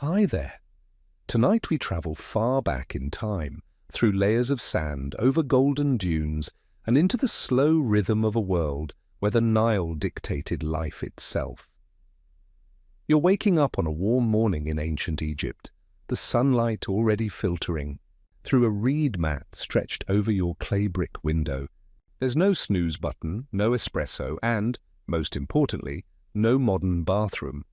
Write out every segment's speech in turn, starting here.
Hi there. Tonight we travel far back in time, through layers of sand, over golden dunes, and into the slow rhythm of a world where the Nile dictated life itself. You're waking up on a warm morning in ancient Egypt, the sunlight already filtering through a reed mat stretched over your clay brick window. There's no snooze button, no espresso, and, most importantly, no modern bathroom.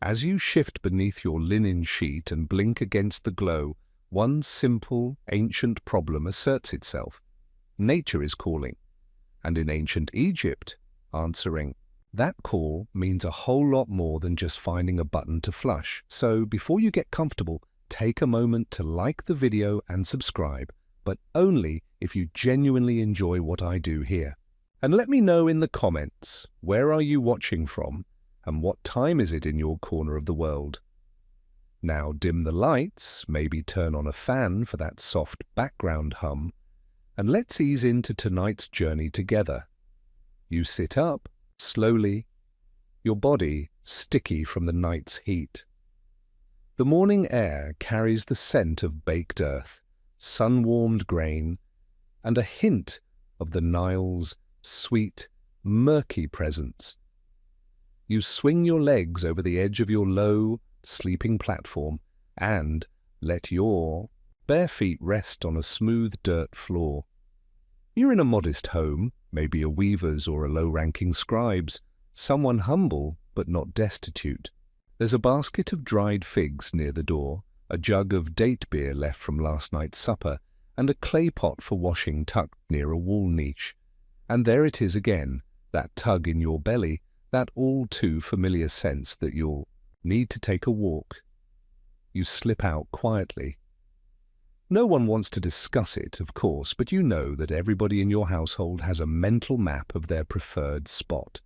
As you shift beneath your linen sheet and blink against the glow, one simple, ancient problem asserts itself. Nature is calling, and in ancient Egypt, answering. That call means a whole lot more than just finding a button to flush. So before you get comfortable, take a moment to like the video and subscribe, but only if you genuinely enjoy what I do here. And let me know in the comments, where are you watching from, and what time is it in your corner of the world? Now dim the lights, maybe turn on a fan for that soft background hum, and let's ease into tonight's journey together. You sit up, slowly, your body sticky from the night's heat. The morning air carries the scent of baked earth, sun-warmed grain, and a hint of the Nile's sweet, murky presence. You swing your legs over the edge of your low, sleeping platform and let your bare feet rest on a smooth dirt floor. You're in a modest home, maybe a weaver's or a low-ranking scribe's, someone humble but not destitute. There's a basket of dried figs near the door, a jug of date beer left from last night's supper, and a clay pot for washing tucked near a wall niche. And there it is again, that tug in your belly, that all-too-familiar sense that you'll need to take a walk. You slip out quietly. No one wants to discuss it, of course, but you know that everybody in your household has a mental map of their preferred spot.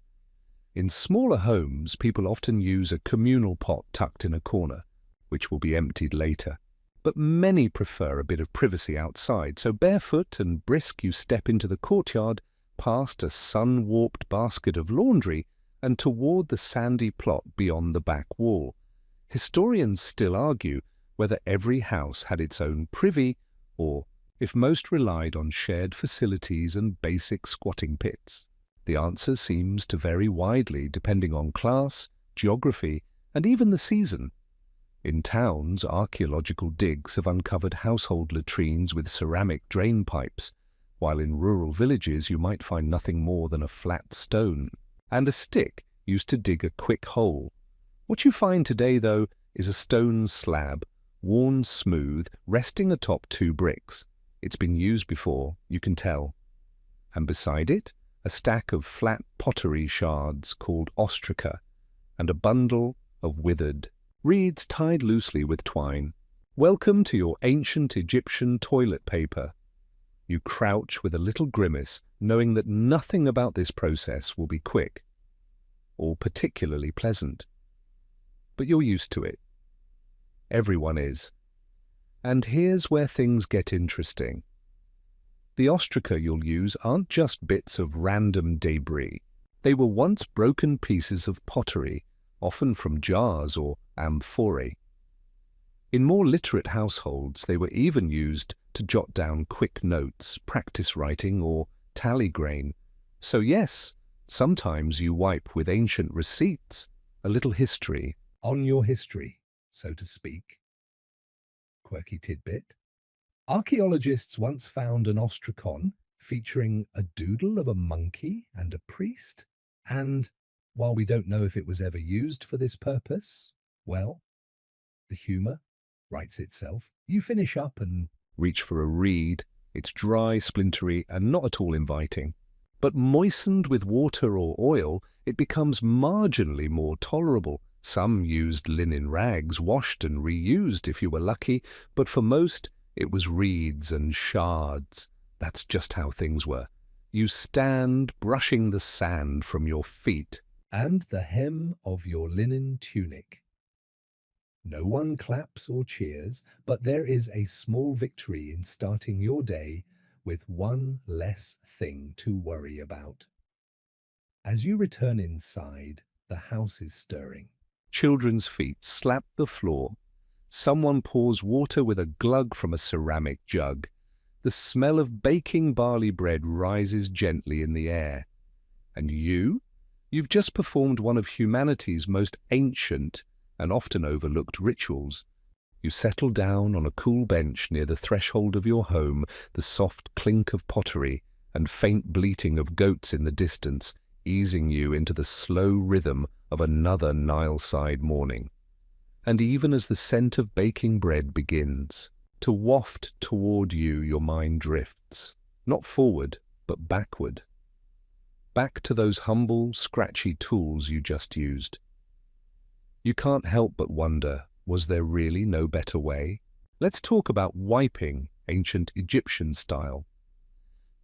In smaller homes, people often use a communal pot tucked in a corner, which will be emptied later. But many prefer a bit of privacy outside, so barefoot and brisk you step into the courtyard, past a sun-warped basket of laundry, and toward the sandy plot beyond the back wall. Historians still argue whether every house had its own privy or if most relied on shared facilities and basic squatting pits. The answer seems to vary widely depending on class, geography, and even the season. In towns, archaeological digs have uncovered household latrines with ceramic drain pipes, while in rural villages you might find nothing more than a flat stone and a stick used to dig a quick hole. What you find today, though, is a stone slab, worn smooth, resting atop two bricks. It's been used before, you can tell. And beside it, a stack of flat pottery shards called ostraca, and a bundle of withered reeds tied loosely with twine. Welcome to your ancient Egyptian toilet paper. You crouch with a little grimace, knowing that nothing about this process will be quick or particularly pleasant. But you're used to it. Everyone is. And here's where things get interesting. The ostraca you'll use aren't just bits of random debris. They were once broken pieces of pottery, often from jars or amphorae. In more literate households, they were even used to jot down quick notes, practice writing, or tally grain. So yes, sometimes you wipe with ancient receipts, a little history on your history, so to speak. Quirky tidbit. Archaeologists once found an ostracon featuring a doodle of a monkey and a priest, and while we don't know if it was ever used for this purpose, well, the humor writes itself. You finish up and reach for a reed. It's dry, splintery, and not at all inviting. But moistened with water or oil, it becomes marginally more tolerable. Some used linen rags, washed and reused if you were lucky, but for most, it was reeds and shards. That's just how things were. You stand brushing the sand from your feet and the hem of your linen tunic. No one claps or cheers, but there is a small victory in starting your day with one less thing to worry about. As you return inside, the house is stirring. Children's feet slap the floor, Someone pours water with a glug from a ceramic jug. The smell of baking barley bread rises gently in the air. And you've just performed one of humanity's most ancient and often overlooked rituals. You settle down on a cool bench near the threshold of your home, the soft clink of pottery and faint bleating of goats in the distance, easing you into the slow rhythm of another Nile-side morning. And even as the scent of baking bread begins to waft toward you, your mind drifts, not forward, but backward. Back to those humble, scratchy tools you just used. You can't help but wonder, was there really no better way? Let's talk about wiping, ancient Egyptian style.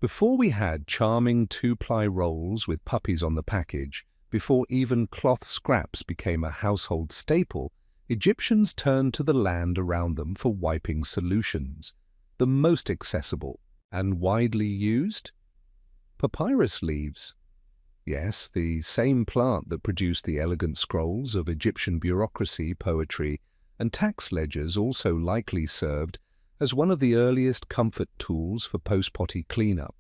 Before we had charming two-ply rolls with puppies on the package, before even cloth scraps became a household staple, Egyptians turned to the land around them for wiping solutions. The most accessible and widely used? Papyrus leaves. Yes, the same plant that produced the elegant scrolls of Egyptian bureaucracy, poetry, and tax ledgers also likely served as one of the earliest comfort tools for post-potty cleanup.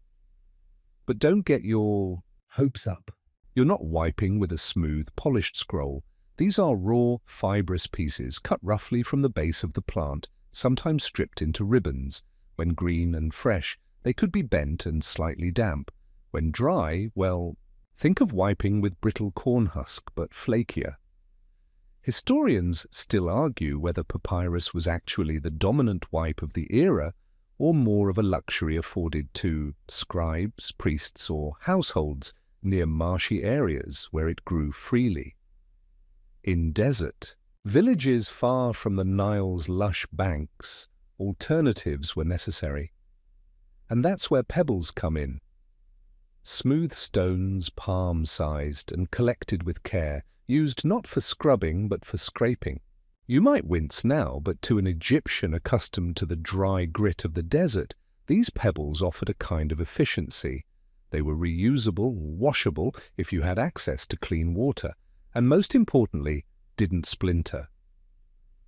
But don't get your hopes up. You're not wiping with a smooth, polished scroll. These are raw, fibrous pieces cut roughly from the base of the plant, sometimes stripped into ribbons. When green and fresh, they could be bent and slightly damp. When dry, well, think of wiping with brittle corn husk, but flakier. Historians still argue whether papyrus was actually the dominant wipe of the era or more of a luxury afforded to scribes, priests, or households near marshy areas where it grew freely. In desert, villages far from the Nile's lush banks, alternatives were necessary. And that's where pebbles come in. Smooth stones, palm-sized and collected with care, used not for scrubbing but for scraping. You might wince now, but to an Egyptian accustomed to the dry grit of the desert, these pebbles offered a kind of efficiency. They were reusable, washable if you had access to clean water, and most importantly, didn't splinter.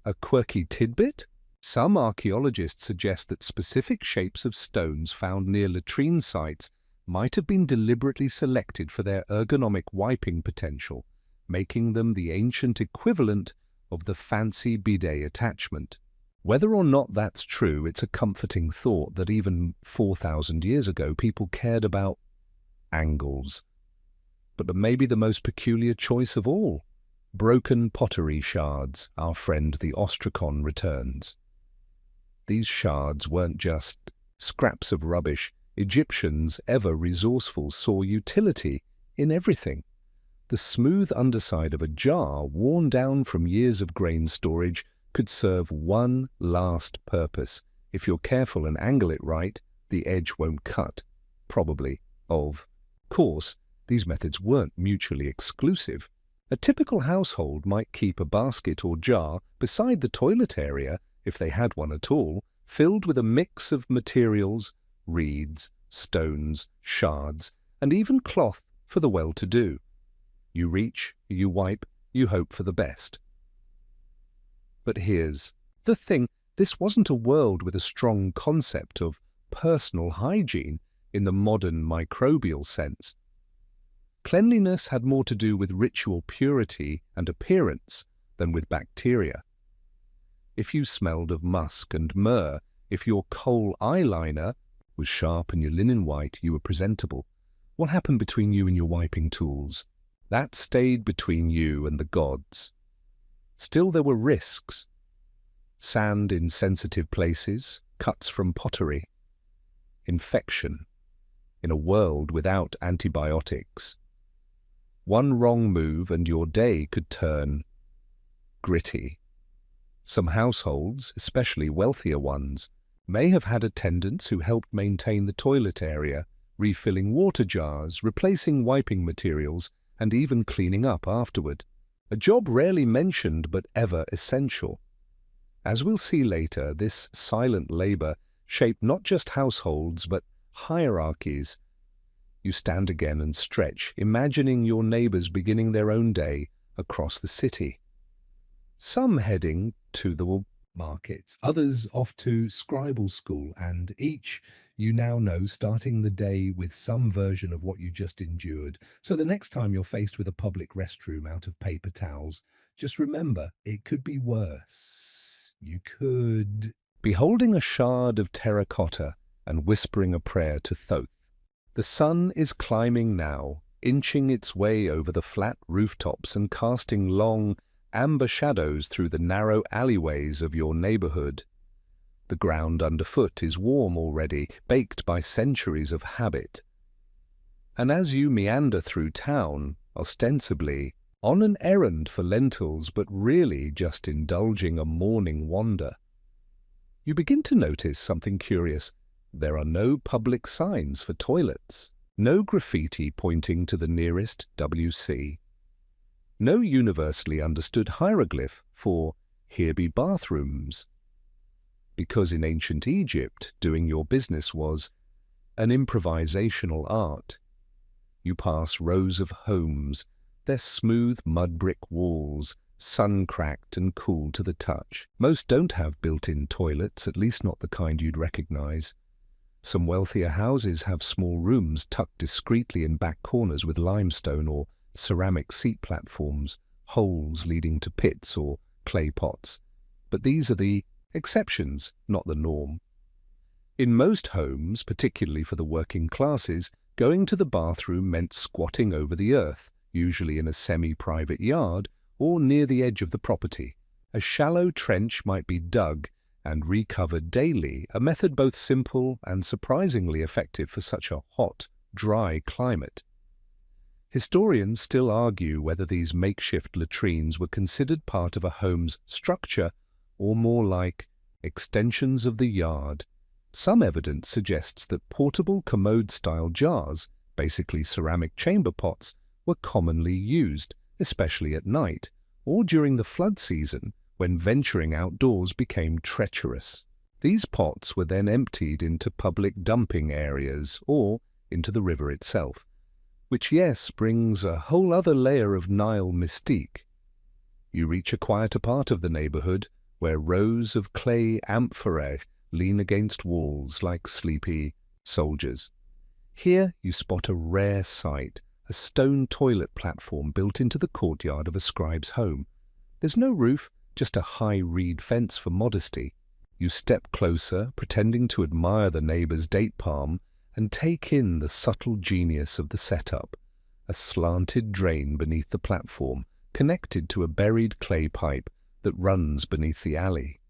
A quirky tidbit? Some archaeologists suggest that specific shapes of stones found near latrine sites might have been deliberately selected for their ergonomic wiping potential, making them the ancient equivalent of the fancy bidet attachment. Whether or not that's true, it's a comforting thought that even 4,000 years ago people cared about angles. But maybe the most peculiar choice of all, broken pottery shards, our friend the ostracon returns. These shards weren't just scraps of rubbish. Egyptians, ever resourceful, saw utility in everything. The smooth underside of a jar, worn down from years of grain storage, could serve one last purpose. If you're careful and angle it right, the edge won't cut. Probably. Of course, these methods weren't mutually exclusive. A typical household might keep a basket or jar beside the toilet area, if they had one at all, filled with a mix of materials, reeds, stones, shards, and even cloth for the well-to-do. You reach, you wipe, you hope for the best. But here's the thing. This wasn't a world with a strong concept of personal hygiene in the modern microbial sense. Cleanliness had more to do with ritual purity and appearance than with bacteria. If you smelled of musk and myrrh, if your coal eyeliner was sharp and your linen white, you were presentable. What happened between you and your wiping tools? That stayed between you and the gods. Still, there were risks. Sand in sensitive places, cuts from pottery, infection in a world without antibiotics. One wrong move and your day could turn gritty. Some households, especially wealthier ones, may have had attendants who helped maintain the toilet area, refilling water jars, replacing wiping materials, and even cleaning up afterward. A job rarely mentioned but ever essential. As we'll see later, this silent labor shaped not just households but hierarchies. You stand again and stretch, imagining your neighbors beginning their own day across the city. Some heading to the markets, others off to scribal school, and each, you now know, starting the day with some version of what you just endured. So the next time you're faced with a public restroom out of paper towels, just remember, it could be worse. You could be holding a shard of terracotta and whispering a prayer to Thoth. The sun is climbing now, inching its way over the flat rooftops and casting long, amber shadows through the narrow alleyways of your neighborhood. The ground underfoot is warm already, baked by centuries of habit. And as you meander through town, ostensibly on an errand for lentils but really just indulging a morning wander, you begin to notice something curious. There are no public signs for toilets, no graffiti pointing to the nearest WC, no universally understood hieroglyph for "here be bathrooms," because in ancient Egypt doing your business was an improvisational art. You pass rows of homes, their smooth mud brick walls, sun-cracked and cool to the touch. Most don't have built-in toilets, at least not the kind you'd recognize. Some wealthier houses have small rooms tucked discreetly in back corners with limestone or ceramic seat platforms, holes leading to pits or clay pots. But these are the exceptions, not the norm. In most homes, particularly for the working classes, going to the bathroom meant squatting over the earth, usually in a semi-private yard or near the edge of the property. A shallow trench might be dug and recovered daily, a method both simple and surprisingly effective for such a hot, dry climate. Historians still argue whether these makeshift latrines were considered part of a home's structure or more like extensions of the yard. Some evidence suggests that portable commode-style jars, basically ceramic chamber pots, were commonly used, especially at night, or during the flood season, when venturing outdoors became treacherous. These pots were then emptied into public dumping areas or into the river itself, which, yes, brings a whole other layer of Nile mystique. You reach a quieter part of the neighborhood, where rows of clay amphorae lean against walls like sleepy soldiers. Here you spot a rare sight, a stone toilet platform built into the courtyard of a scribe's home. There's no roof, just a high reed fence for modesty. You step closer, pretending to admire the neighbor's date palm, and take in the subtle genius of the setup. A slanted drain beneath the platform, connected to a buried clay pipe that runs beneath the alley.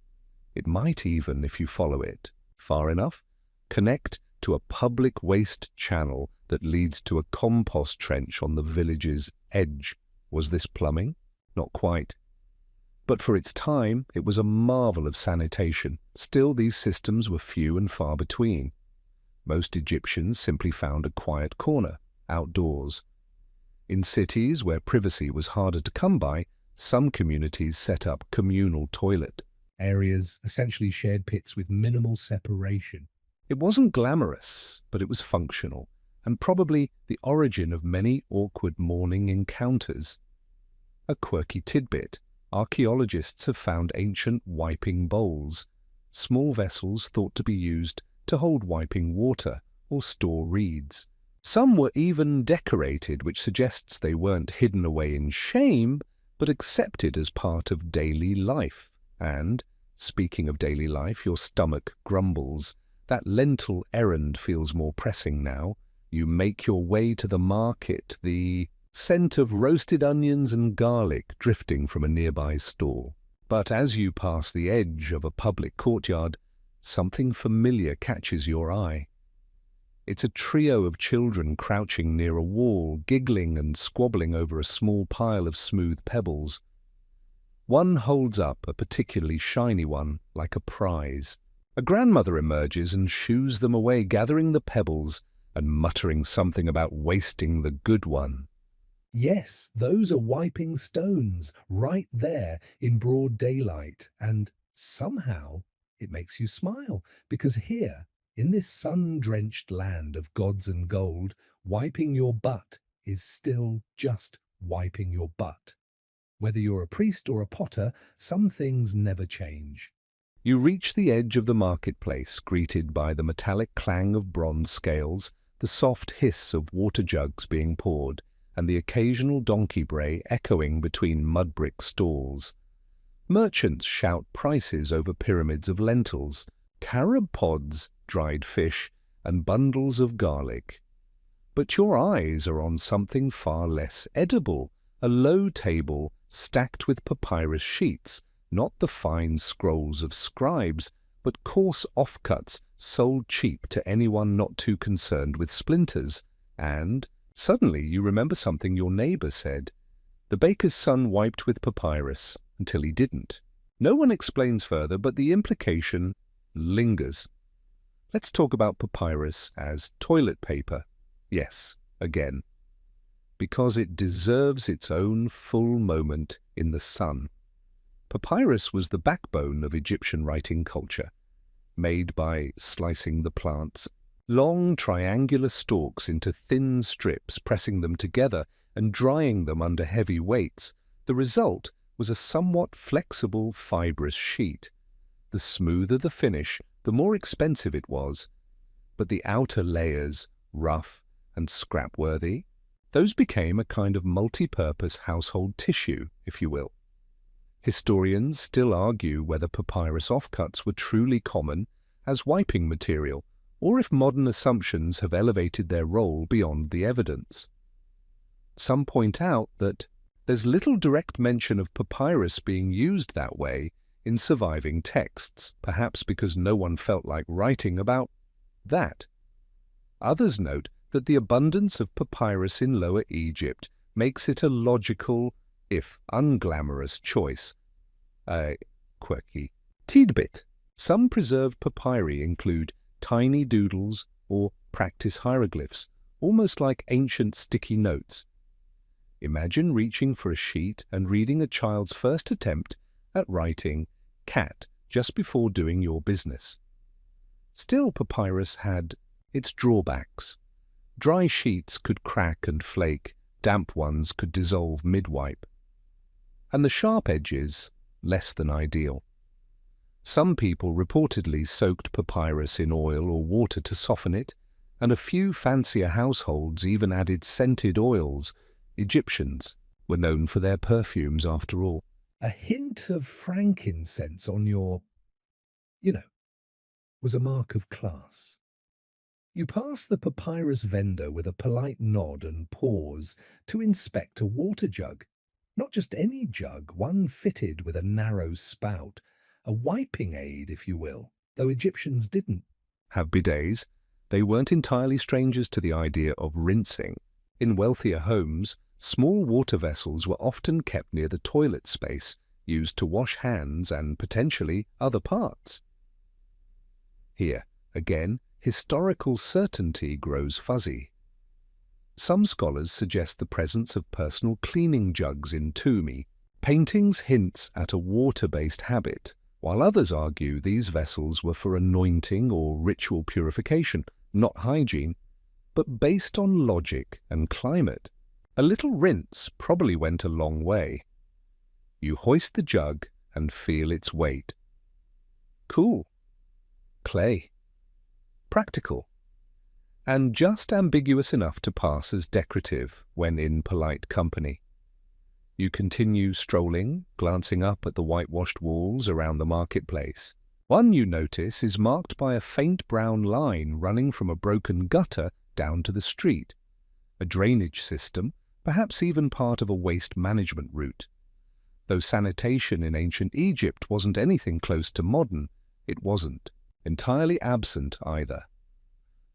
It might even, if you follow it far enough, connect to a public waste channel that leads to a compost trench on the village's edge. Was this plumbing? Not quite. But for its time, it was a marvel of sanitation. Still, these systems were few and far between. Most Egyptians simply found a quiet corner, outdoors. In cities where privacy was harder to come by, some communities set up communal toilet areas, essentially shared pits with minimal separation. It wasn't glamorous, but it was functional, and probably the origin of many awkward morning encounters. A quirky tidbit: archaeologists have found ancient wiping bowls, small vessels thought to be used to hold wiping water or store reeds. Some were even decorated, which suggests they weren't hidden away in shame, but accepted as part of daily life. And, speaking of daily life, your stomach grumbles. That lentil errand feels more pressing now. You make your way to the market, the scent of roasted onions and garlic drifting from a nearby stall. But as you pass the edge of a public courtyard, something familiar catches your eye. It's a trio of children crouching near a wall, giggling and squabbling over a small pile of smooth pebbles. One holds up a particularly shiny one, like a prize. A grandmother emerges and shoos them away, gathering the pebbles and muttering something about wasting the good one. Yes, those are wiping stones, right there in broad daylight, and somehow it makes you smile, because here, in this sun-drenched land of gods and gold, wiping your butt is still just wiping your butt. Whether you're a priest or a potter, some things never change. You reach the edge of the marketplace, greeted by the metallic clang of bronze scales, the soft hiss of water jugs being poured, and the occasional donkey bray echoing between mud brick stalls. Merchants shout prices over pyramids of lentils, carob pods, dried fish, and bundles of garlic. But your eyes are on something far less edible, a low table stacked with papyrus sheets, not the fine scrolls of scribes, but coarse offcuts sold cheap to anyone not too concerned with splinters. And suddenly you remember something your neighbor said. The baker's son wiped with papyrus until he didn't. No one explains further, but the implication lingers. Let's talk about papyrus as toilet paper. Yes, again. Because it deserves its own full moment in the sun. Papyrus was the backbone of Egyptian writing culture, made by slicing the plants, long triangular stalks into thin strips, pressing them together and drying them under heavy weights. The result was a somewhat flexible, fibrous sheet. The smoother the finish, the more expensive it was. But the outer layers, rough and scrap-worthy, those became a kind of multi-purpose household tissue, if you will. Historians still argue whether papyrus offcuts were truly common as wiping material, or if modern assumptions have elevated their role beyond the evidence. Some point out that there's little direct mention of papyrus being used that way in surviving texts, perhaps because no one felt like writing about that. Others note that the abundance of papyrus in Lower Egypt makes it a logical, if unglamorous, choice. A quirky tidbit. Some preserved papyri include tiny doodles or practice hieroglyphs, almost like ancient sticky notes. Imagine reaching for a sheet and reading a child's first attempt at writing cat just before doing your business. Still, papyrus had its drawbacks. Dry sheets could crack and flake, damp ones could dissolve mid-wipe. And the sharp edges, less than ideal. Some people reportedly soaked papyrus in oil or water to soften it, and a few fancier households even added scented oils. Egyptians were known for their perfumes, after all. A hint of frankincense on your, was a mark of class. You pass the papyrus vendor with a polite nod and pause to inspect a water jug. Not just any jug, one fitted with a narrow spout, a wiping aid, if you will. Though Egyptians didn't have bidets, they weren't entirely strangers to the idea of rinsing. In wealthier homes, small water vessels were often kept near the toilet space, used to wash hands and potentially other parts. Here, again, historical certainty grows fuzzy. Some scholars suggest the presence of personal cleaning jugs in Toumi. Paintings hints at a water-based habit, while others argue these vessels were for anointing or ritual purification, not hygiene, but based on logic and climate. A little rinse probably went a long way. You hoist the jug and feel its weight. Cool. Clay. Practical. And just ambiguous enough to pass as decorative when in polite company. You continue strolling, glancing up at the whitewashed walls around the marketplace. One you notice is marked by a faint brown line running from a broken gutter down to the street. A drainage system, perhaps even part of a waste management route. Though sanitation in ancient Egypt wasn't anything close to modern, it wasn't entirely absent either.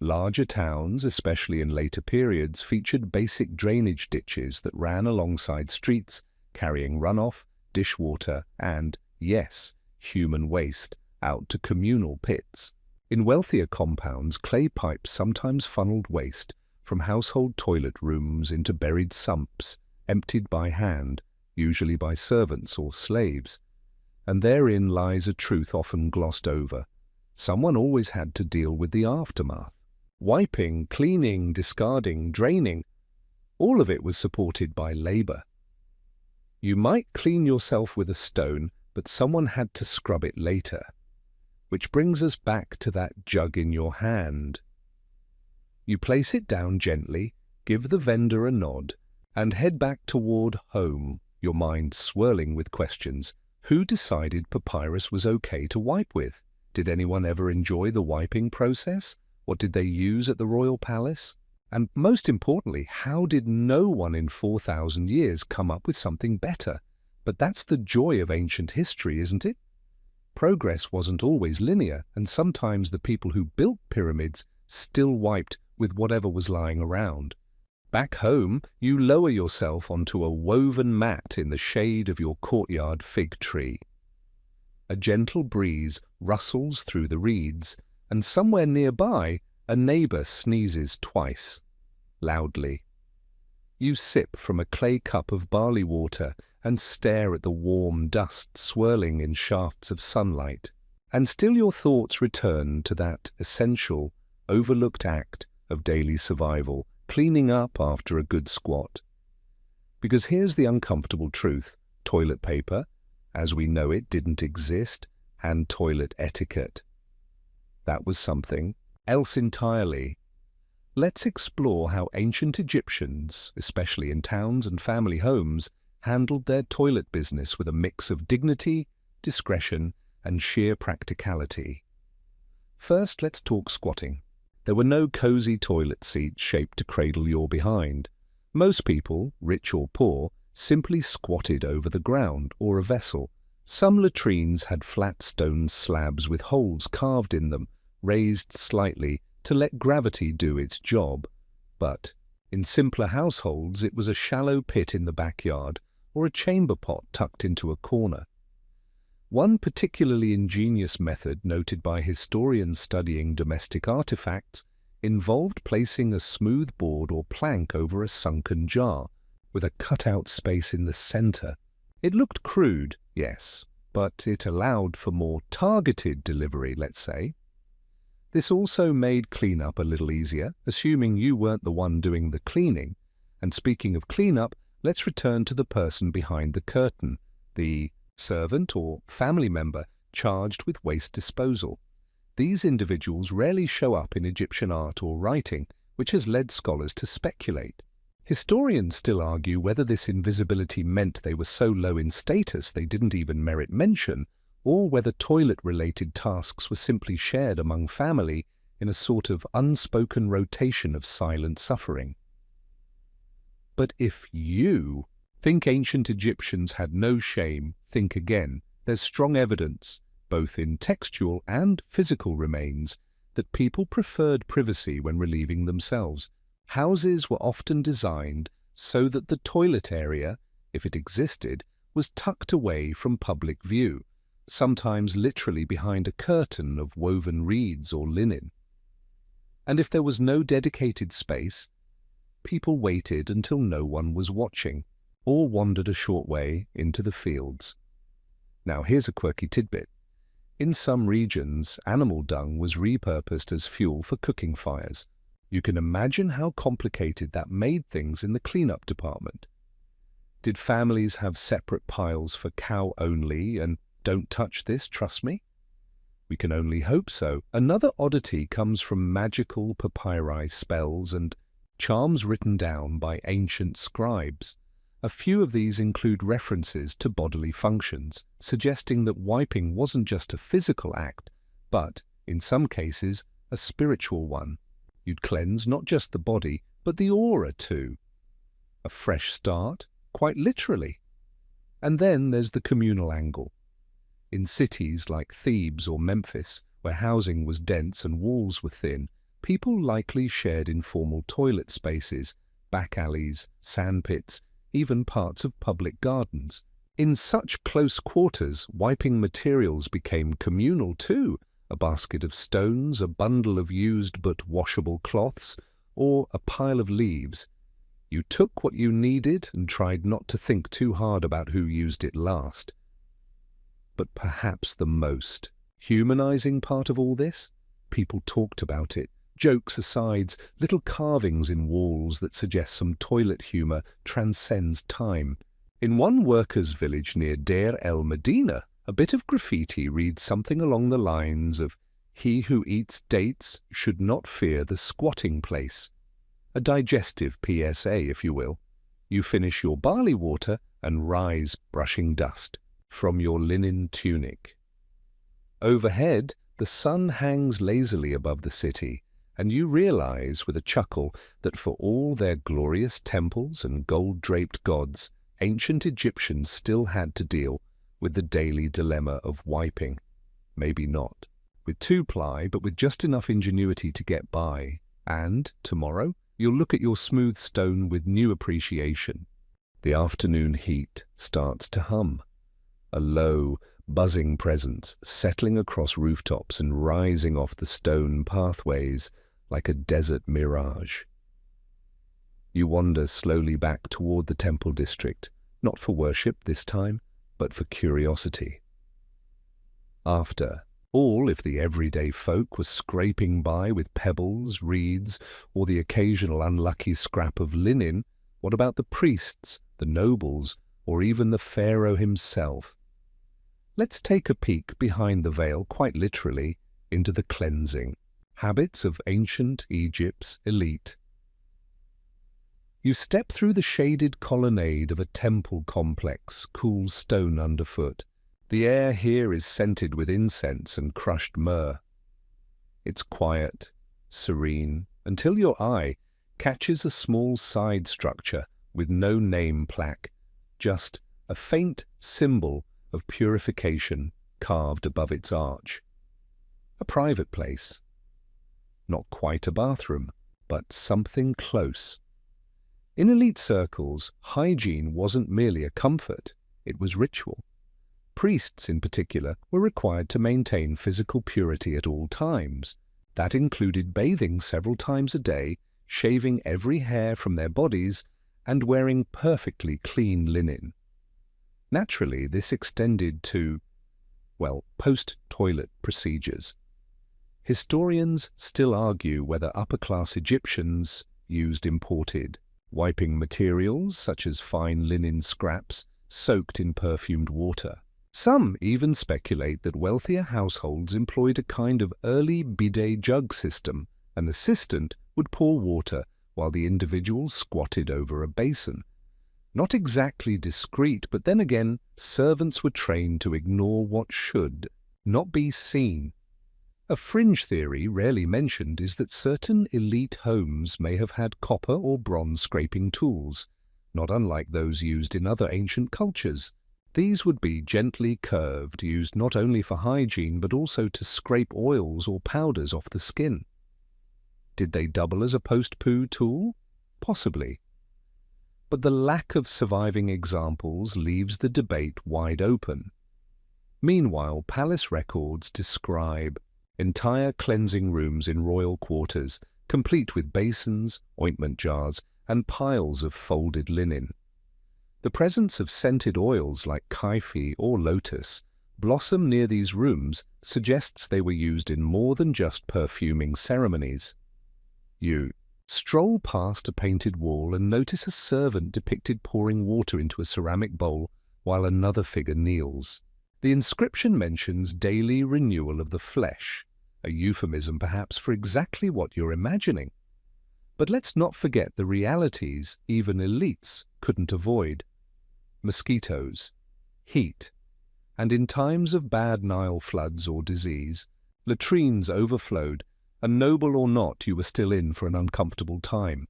Larger towns, especially in later periods, featured basic drainage ditches that ran alongside streets, carrying runoff, dishwater, and, yes, human waste out to communal pits. In wealthier compounds, clay pipes sometimes funneled waste from household toilet rooms into buried sumps, emptied by hand, usually by servants or slaves. And therein lies a truth often glossed over. Someone always had to deal with the aftermath. Wiping, cleaning, discarding, draining, all of it was supported by labor. You might clean yourself with a stone, but someone had to scrub it later. which brings us back to that jug in your hand. You place it down gently, give the vendor a nod, and head back toward home, your mind swirling with questions. Who decided papyrus was okay to wipe with? Did anyone ever enjoy the wiping process? What did they use at the royal palace? And most importantly, how did no one in 4,000 years come up with something better? But that's the joy of ancient history, isn't it? Progress wasn't always linear, and sometimes the people who built pyramids still wiped with whatever was lying around. Back home, you lower yourself onto a woven mat in the shade of your courtyard fig tree. A gentle breeze rustles through the reeds, and somewhere nearby, a neighbor sneezes twice, loudly. You sip from a clay cup of barley water and stare at the warm dust swirling in shafts of sunlight, and still your thoughts return to that essential, overlooked act of daily survival, cleaning up after a good squat. Because here's the uncomfortable truth: toilet paper, as we know it, didn't exist, and toilet etiquette. That was something else entirely. Let's explore how ancient Egyptians, especially in towns and family homes, handled their toilet business with a mix of dignity, discretion, and sheer practicality. First, let's talk squatting. There were no cozy toilet seats shaped to cradle your behind. Most people, rich or poor, simply squatted over the ground or a vessel. Some latrines had flat stone slabs with holes carved in them, raised slightly to let gravity do its job. But in simpler households, it was a shallow pit in the backyard or a chamber pot tucked into a corner. One particularly ingenious method noted by historians studying domestic artifacts involved placing a smooth board or plank over a sunken jar, with a cutout space in the center. It looked crude, yes, but it allowed for more targeted delivery, let's say. This also made cleanup a little easier, assuming you weren't the one doing the cleaning. And speaking of cleanup, let's return to the person behind the curtain, the servant or family member charged with waste disposal. These individuals rarely show up in Egyptian art or writing, which has led scholars to speculate. Historians still argue whether this invisibility meant they were so low in status they didn't even merit mention, or whether toilet-related tasks were simply shared among family in a sort of unspoken rotation of silent suffering. But if you think ancient Egyptians had no shame, think again. There's strong evidence, both in textual and physical remains, that people preferred privacy when relieving themselves. Houses were often designed so that the toilet area, if it existed, was tucked away from public view, sometimes literally behind a curtain of woven reeds or linen. And if there was no dedicated space, people waited until no one was watching, or wandered a short way into the fields. Now here's a quirky tidbit. In some regions, animal dung was repurposed as fuel for cooking fires. You can imagine how complicated that made things in the cleanup department. Did families have separate piles for cow only and don't touch this, trust me? We can only hope so. Another oddity comes from magical papyri spells and charms written down by ancient scribes. A few of these include references to bodily functions, suggesting that wiping wasn't just a physical act, but, in some cases, a spiritual one. You'd cleanse not just the body, but the aura too. A fresh start, quite literally. And then there's the communal angle. In cities like Thebes or Memphis, where housing was dense and walls were thin, people likely shared informal toilet spaces, back alleys, sandpits, even parts of public gardens. In such close quarters, wiping materials became communal too. A basket of stones, a bundle of used but washable cloths, or a pile of leaves. You took what you needed and tried not to think too hard about who used it last. But perhaps the most humanizing part of all this? People talked about it. Jokes asides, little carvings in walls that suggest some toilet humor transcends time. In one workers' village near Deir el Medina, A bit of graffiti reads something along the lines of, "He who eats dates should not fear the squatting place." A digestive PSA, if you will. You finish your barley water and rise brushing dust from your linen tunic. Overhead, the sun hangs lazily above the city, and you realize with a chuckle that for all their glorious temples and gold-draped gods, ancient Egyptians still had to deal with the daily dilemma of wiping. Maybe not with two-ply, but with just enough ingenuity to get by. And, tomorrow, you'll look at your smooth stone with new appreciation. The afternoon heat starts to hum. A low, buzzing presence settling across rooftops and rising off the stone pathways like a desert mirage. You wander slowly back toward the temple district, not for worship this time, but for curiosity. After all, if the everyday folk were scraping by with pebbles, reeds, or the occasional unlucky scrap of linen, what about the priests, the nobles, or even the pharaoh himself? Let's take a peek behind the veil, quite literally, into the cleansing habits of ancient Egypt's elite. You step through the shaded colonnade of a temple complex, cool stone underfoot. The air here is scented with incense and crushed myrrh. It's quiet, serene, until your eye catches a small side structure with no name plaque, just a faint symbol of purification carved above its arch. A private place. Not quite a bathroom, but something close. In elite circles, hygiene wasn't merely a comfort, it was ritual. Priests, in particular, were required to maintain physical purity at all times. That included bathing several times a day, shaving every hair from their bodies, and wearing perfectly clean linen. Naturally, this extended to, well, post-toilet procedures. Historians still argue whether upper-class Egyptians used imported wiping materials such as fine linen scraps soaked in perfumed water. Some even speculate that wealthier households employed a kind of early bidet jug system. An assistant would pour water while the individual squatted over a basin. Not exactly discreet, but then again, servants were trained to ignore what should not be seen. A fringe theory rarely mentioned is that certain elite homes may have had copper or bronze scraping tools, not unlike those used in other ancient cultures. These would be gently curved, used not only for hygiene but also to scrape oils or powders off the skin. Did they double as a post-poo tool? Possibly. But the lack of surviving examples leaves the debate wide open. Meanwhile, palace records describe entire cleansing rooms in royal quarters, complete with basins, ointment jars, and piles of folded linen. The presence of scented oils like kaifi or lotus blossom near these rooms suggests they were used in more than just perfuming ceremonies. You stroll past a painted wall and notice a servant depicted pouring water into a ceramic bowl while another figure kneels. The inscription mentions daily renewal of the flesh, a euphemism perhaps for exactly what you're imagining. But let's not forget the realities even elites couldn't avoid. Mosquitoes, heat, and in times of bad Nile floods or disease, latrines overflowed, and noble or not, you were still in for an uncomfortable time.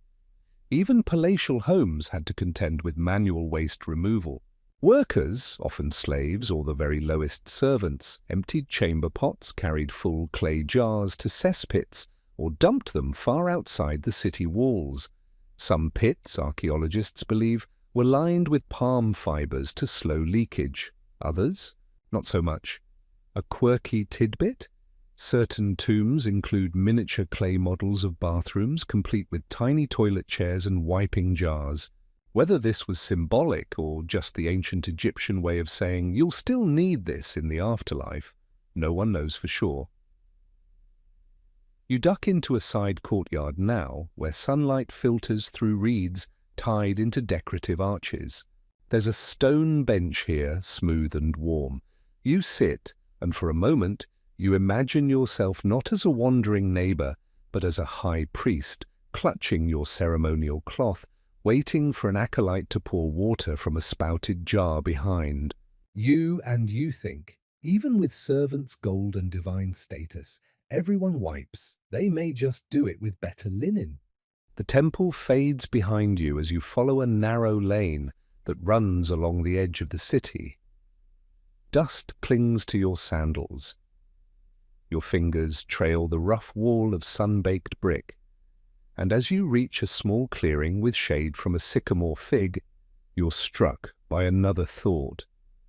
Even palatial homes had to contend with manual waste removal. Workers, often slaves or the very lowest servants, emptied chamber pots, carried full clay jars to cesspits, or dumped them far outside the city walls. Some pits, archaeologists believe, were lined with palm fibers to slow leakage. Others, not so much. A quirky tidbit? Certain tombs include miniature clay models of bathrooms, complete with tiny toilet chairs and wiping jars. Whether this was symbolic or just the ancient Egyptian way of saying, "You'll still need this in the afterlife," no one knows for sure. You duck into a side courtyard now, where sunlight filters through reeds tied into decorative arches. There's a stone bench here, smooth and warm. You sit, and for a moment, you imagine yourself not as a wandering neighbor, but as a high priest, clutching your ceremonial cloth, waiting for an acolyte to pour water from a spouted jar behind. You think, even with servants' gold and divine status, everyone wipes. They may just do it with better linen. The temple fades behind you as you follow a narrow lane that runs along the edge of the city. Dust clings to your sandals. Your fingers trail the rough wall of sun-baked brick, and as you reach a small clearing with shade from a sycamore fig, you're struck by another thought.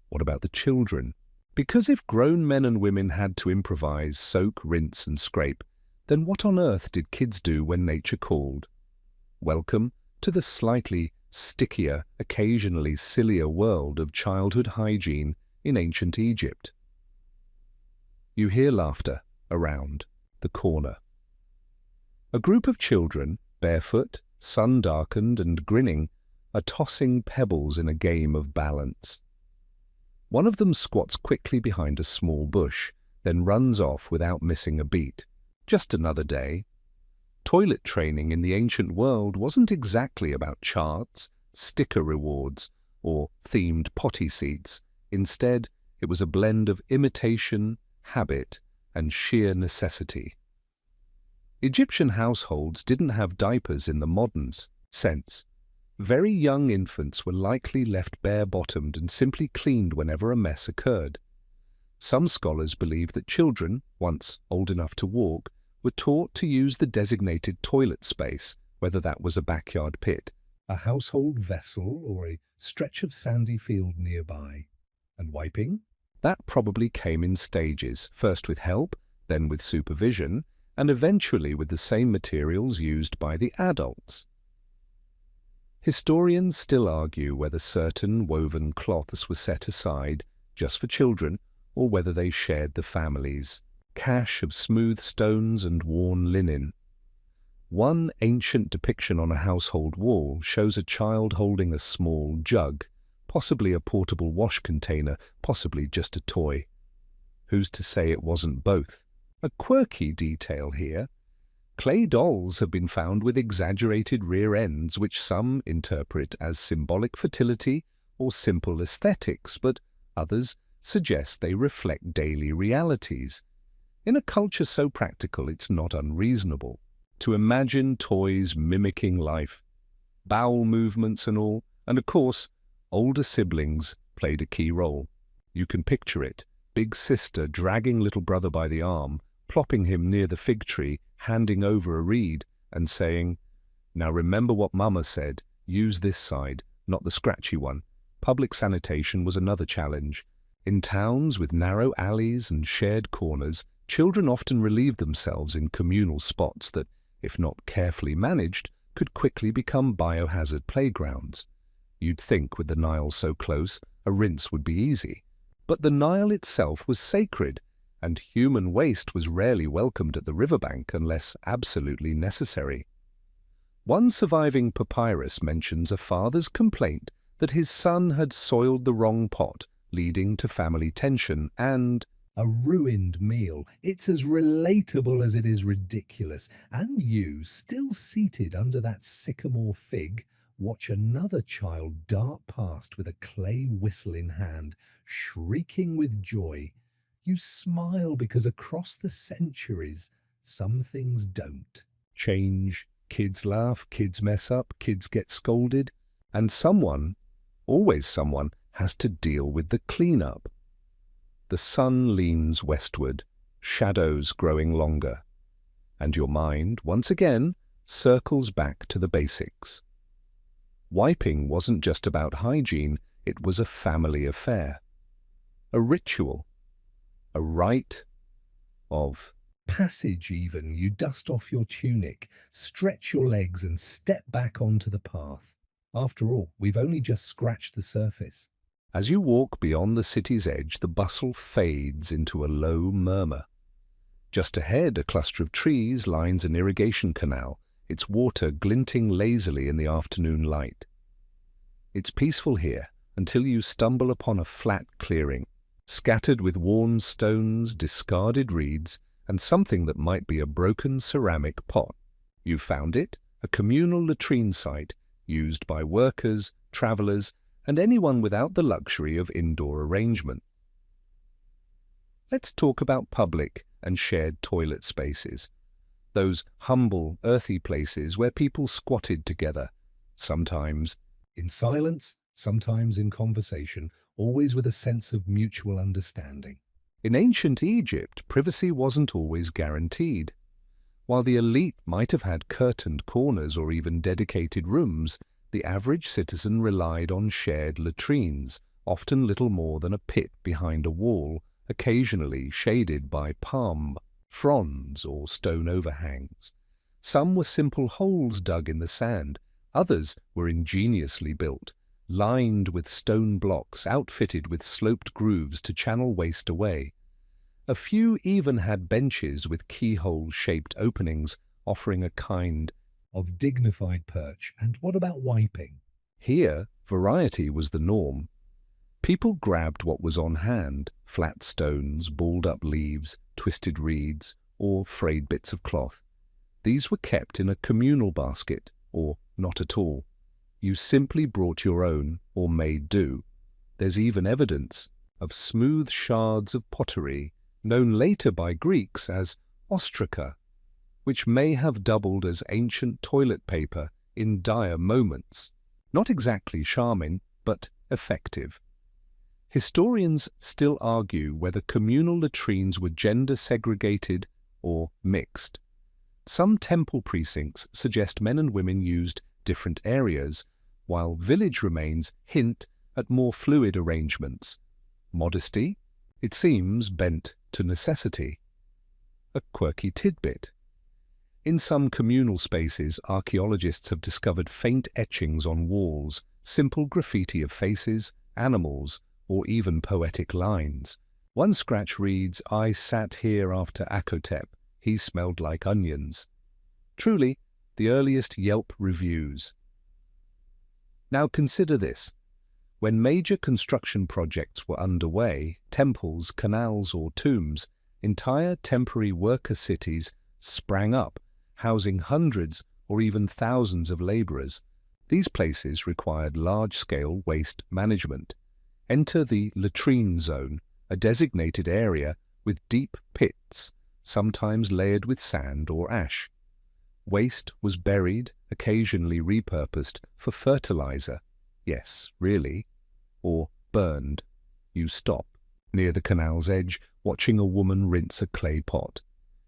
What about the children? Because if grown men and women had to improvise, soak, rinse and scrape, then what on earth did kids do when nature called? Welcome to the slightly stickier, occasionally sillier world of childhood hygiene in ancient Egypt. You hear laughter around the corner. A group of children, barefoot, sun-darkened and grinning, are tossing pebbles in a game of balance. One of them squats quickly behind a small bush, then runs off without missing a beat. Just another day. Toilet training in the ancient world wasn't exactly about charts, sticker rewards, or themed potty seats. Instead, it was a blend of imitation, habit, and sheer necessity. Egyptian households didn't have diapers in the modern sense. Very young infants were likely left bare-bottomed and simply cleaned whenever a mess occurred. Some scholars believe that children, once old enough to walk, were taught to use the designated toilet space, whether that was a backyard pit, a household vessel, or a stretch of sandy field nearby. And wiping? That probably came in stages, first with help, then with supervision, and eventually with the same materials used by the adults. Historians still argue whether certain woven cloths were set aside just for children or whether they shared the family's cache of smooth stones and worn linen. One ancient depiction on a household wall shows a child holding a small jug, possibly a portable wash container, possibly just a toy. Who's to say it wasn't both? A quirky detail here. Clay dolls have been found with exaggerated rear ends, which some interpret as symbolic fertility or simple aesthetics, but others suggest they reflect daily realities. In a culture so practical, it's not unreasonable to imagine toys mimicking life, bowel movements and all, and of course, older siblings played a key role. You can picture it, big sister dragging little brother by the arm, plopping him near the fig tree, handing over a reed and saying, "Now remember what Mama said, use this side, not the scratchy one." Public sanitation was another challenge. In towns with narrow alleys and shared corners, children often relieved themselves in communal spots that, if not carefully managed, could quickly become biohazard playgrounds. You'd think with the Nile so close, a rinse would be easy. But the Nile itself was sacred, and human waste was rarely welcomed at the riverbank unless absolutely necessary. One surviving papyrus mentions a father's complaint that his son had soiled the wrong pot, leading to family tension and a ruined meal. It's as relatable as it is ridiculous. And you, still seated under that sycamore fig, watch another child dart past with a clay whistle in hand, shrieking with joy. You smile because across the centuries, some things don't change. Kids laugh, kids mess up, kids get scolded, and someone, always someone, has to deal with the cleanup. The sun leans westward, shadows growing longer, and your mind, once again, circles back to the basics. Wiping wasn't just about hygiene, it was a family affair, a ritual, a rite of passage even. You dust off your tunic, stretch your legs and step back onto the path. After all, we've only just scratched the surface. As you walk beyond the city's edge, the bustle fades into a low murmur. Just ahead, a cluster of trees lines an irrigation canal, its water glinting lazily in the afternoon light. It's peaceful here until you stumble upon a flat clearing. scattered with worn stones, discarded reeds, and something that might be a broken ceramic pot. You found it, a communal latrine site used by workers, travellers, and anyone without the luxury of indoor arrangement. Let's talk about public and shared toilet spaces. Those humble, earthy places where people squatted together, sometimes in silence, sometimes in conversation, always with a sense of mutual understanding. In ancient Egypt, privacy wasn't always guaranteed. While the elite might have had curtained corners or even dedicated rooms, the average citizen relied on shared latrines, often little more than a pit behind a wall, occasionally shaded by palm fronds or stone overhangs. Some were simple holes dug in the sand, others were ingeniously built, lined with stone blocks outfitted with sloped grooves to channel waste away. A few even had benches with keyhole-shaped openings, offering a kind of dignified perch. And what about wiping? Here, variety was the norm. People grabbed what was on hand, flat stones, balled-up leaves, twisted reeds, or frayed bits of cloth. These were kept in a communal basket, or not at all. You simply brought your own or made do. There's even evidence of smooth shards of pottery, known later by Greeks as ostraca, which may have doubled as ancient toilet paper in dire moments. Not exactly charming, but effective. Historians still argue whether communal latrines were gender-segregated or mixed. Some temple precincts suggest men and women used different areas, while village remains hint at more fluid arrangements. Modesty, it seems, bent to necessity. A quirky tidbit. In some communal spaces, archaeologists have discovered faint etchings on walls, simple graffiti of faces, animals, or even poetic lines. One scratch reads, "I sat here after Akotep. He smelled like onions." Truly, the earliest Yelp reviews. Now consider this. When major construction projects were underway, temples, canals, or tombs, entire temporary worker cities sprang up, housing hundreds or even thousands of laborers. These places required large-scale waste management. Enter the latrine zone, a designated area with deep pits, sometimes layered with sand or ash. Waste was buried, occasionally repurposed for fertilizer. Yes, really. Or burned. You stop, near the canal's edge, watching a woman rinse a clay pot.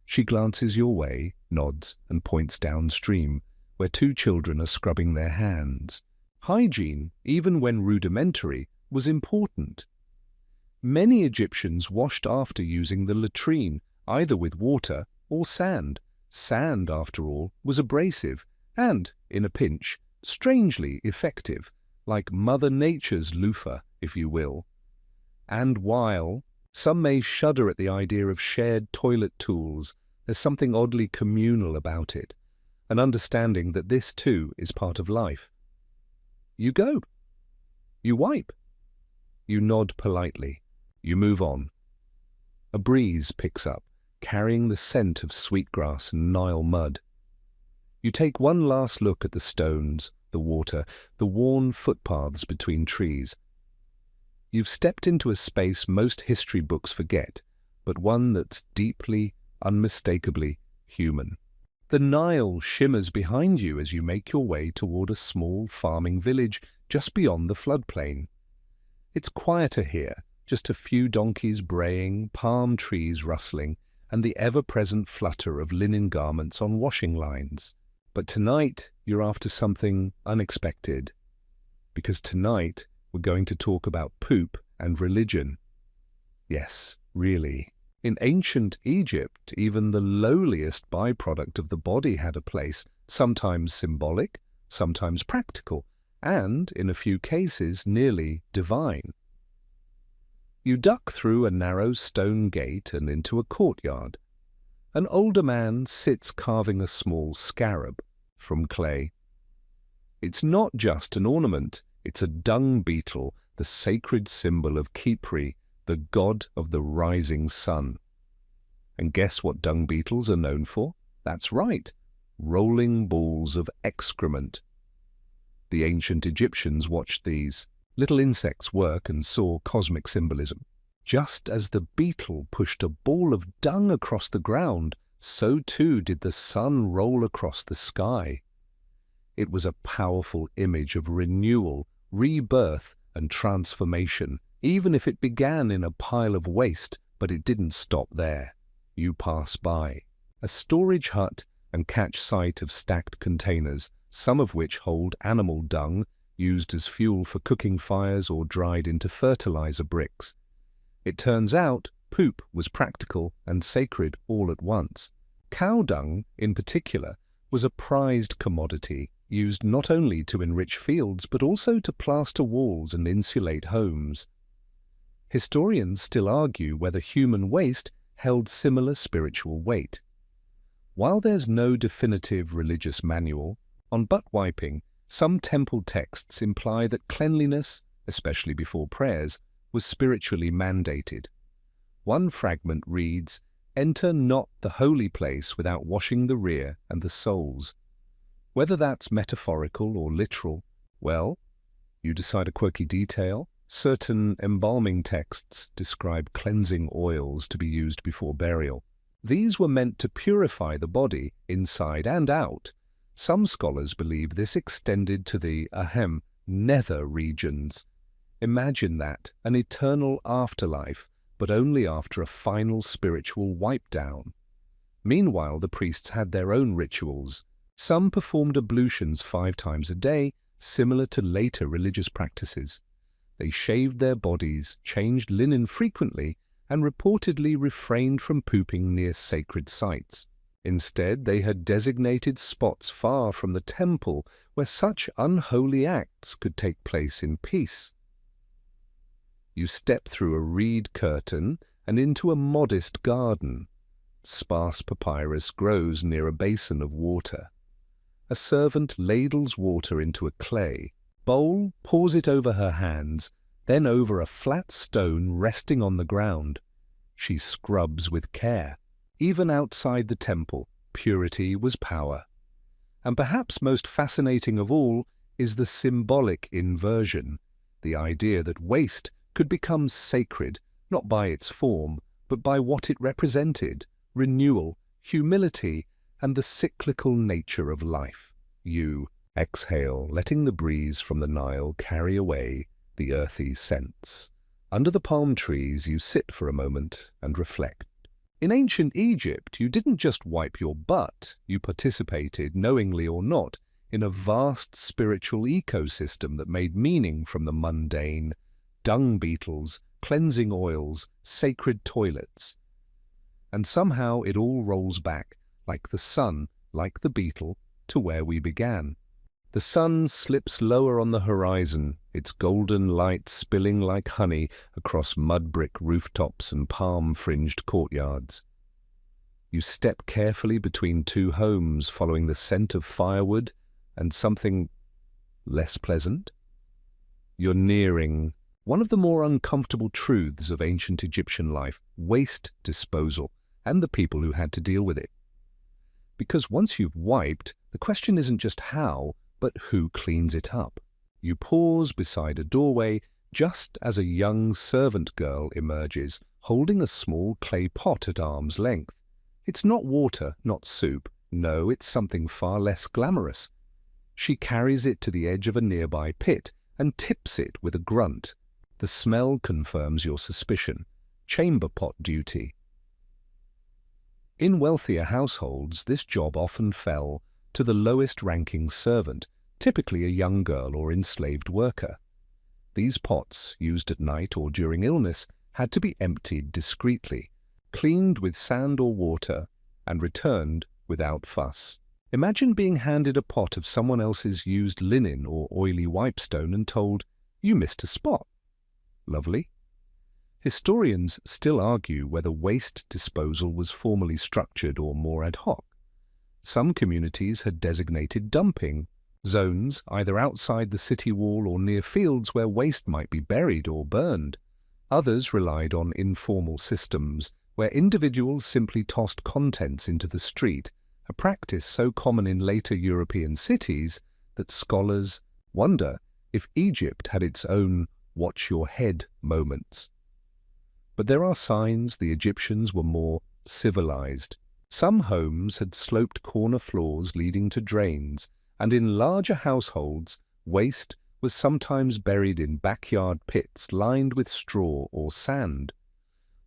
She glances your way, nods, and points downstream, where two children are scrubbing their hands. Hygiene, even when rudimentary, was important. Many Egyptians washed after using the latrine, either with water or sand. Sand, after all, was abrasive and, in a pinch, strangely effective, like Mother Nature's loofah, if you will. And while some may shudder at the idea of shared toilet tools, there's something oddly communal about it, an understanding that this too is part of life. You go. You wipe. You nod politely. You move on. A breeze picks up, carrying the scent of sweetgrass and Nile mud. You take one last look at the stones, the water, the worn footpaths between trees. You've stepped into a space most history books forget, but one that's deeply, unmistakably human. The Nile shimmers behind you as you make your way toward a small farming village just beyond the floodplain. It's quieter here, just a few donkeys braying, palm trees rustling, and the ever-present flutter of linen garments on washing lines. But tonight, you're after something unexpected. Because tonight, we're going to talk about poop and religion. Yes, really. In ancient Egypt, even the lowliest byproduct of the body had a place, sometimes symbolic, sometimes practical, and, in a few cases, nearly divine. You duck through a narrow stone gate and into a courtyard. An older man sits carving a small scarab from clay. It's not just an ornament, it's a dung beetle, the sacred symbol of Khepri, the god of the rising sun. And guess what dung beetles are known for? That's right, rolling balls of excrement. The ancient Egyptians watched these little insects work and saw cosmic symbolism. Just as the beetle pushed a ball of dung across the ground, so too did the sun roll across the sky. It was a powerful image of renewal, rebirth, and transformation, even if it began in a pile of waste, but it didn't stop there. You pass by a storage hut and catch sight of stacked containers, some of which hold animal dung, used as fuel for cooking fires or dried into fertilizer bricks. It turns out poop was practical and sacred all at once. Cow dung, in particular, was a prized commodity, used not only to enrich fields but also to plaster walls and insulate homes. Historians still argue whether human waste held similar spiritual weight. While there's no definitive religious manual, on butt wiping, some temple texts imply that cleanliness, especially before prayers, was spiritually mandated. One fragment reads, "Enter not the holy place without washing the rear and the soles." Whether that's metaphorical or literal, well, you decide. A quirky detail. Certain embalming texts describe cleansing oils to be used before burial. These were meant to purify the body inside and out. Some scholars believe this extended to the nether regions. Imagine that, an eternal afterlife, but only after a final spiritual wipe-down. Meanwhile, the priests had their own rituals. Some performed ablutions 5 times a day, similar to later religious practices. They shaved their bodies, changed linen frequently, and reportedly refrained from pooping near sacred sites. Instead, they had designated spots far from the temple where such unholy acts could take place in peace. You step through a reed curtain and into a modest garden. Sparse papyrus grows near a basin of water. A servant ladles water into a clay bowl, pours it over her hands, then over a flat stone resting on the ground. She scrubs with care. Even outside the temple, purity was power. And perhaps most fascinating of all is the symbolic inversion, the idea that waste could become sacred, not by its form, but by what it represented: renewal, humility, and the cyclical nature of life. You exhale, letting the breeze from the Nile carry away the earthy scents. Under the palm trees, you sit for a moment and reflect. In ancient Egypt, you didn't just wipe your butt, you participated, knowingly or not, in a vast spiritual ecosystem that made meaning from the mundane: dung beetles, cleansing oils, sacred toilets. And somehow it all rolls back, like the sun, like the beetle, to where we began. The sun slips lower on the horizon, its golden light spilling like honey across mud-brick rooftops and palm-fringed courtyards. You step carefully between 2 homes, following the scent of firewood and something less pleasant. You're nearing one of the more uncomfortable truths of ancient Egyptian life: waste disposal, and the people who had to deal with it. Because once you've wiped, the question isn't just how, but who cleans it up. You pause beside a doorway just as a young servant girl emerges, holding a small clay pot at arm's length. It's not water, not soup. No, it's something far less glamorous. She carries it to the edge of a nearby pit and tips it with a grunt. The smell confirms your suspicion: chamber pot duty. In wealthier households, this job often fell to the lowest-ranking servant, typically a young girl or enslaved worker. These pots, used at night or during illness, had to be emptied discreetly, cleaned with sand or water, and returned without fuss. Imagine being handed a pot of someone else's used linen or oily wipestone and told, "You missed a spot." Lovely. Historians still argue whether waste disposal was formally structured or more ad hoc. Some communities had designated dumping zones, either outside the city wall or near fields where waste might be buried or burned. Others relied on informal systems, where individuals simply tossed contents into the street, a practice so common in later European cities that scholars wonder if Egypt had its own watch your head moments. But there are signs the Egyptians were more civilized. Some homes had sloped corner floors leading to drains, and in larger households, waste was sometimes buried in backyard pits lined with straw or sand.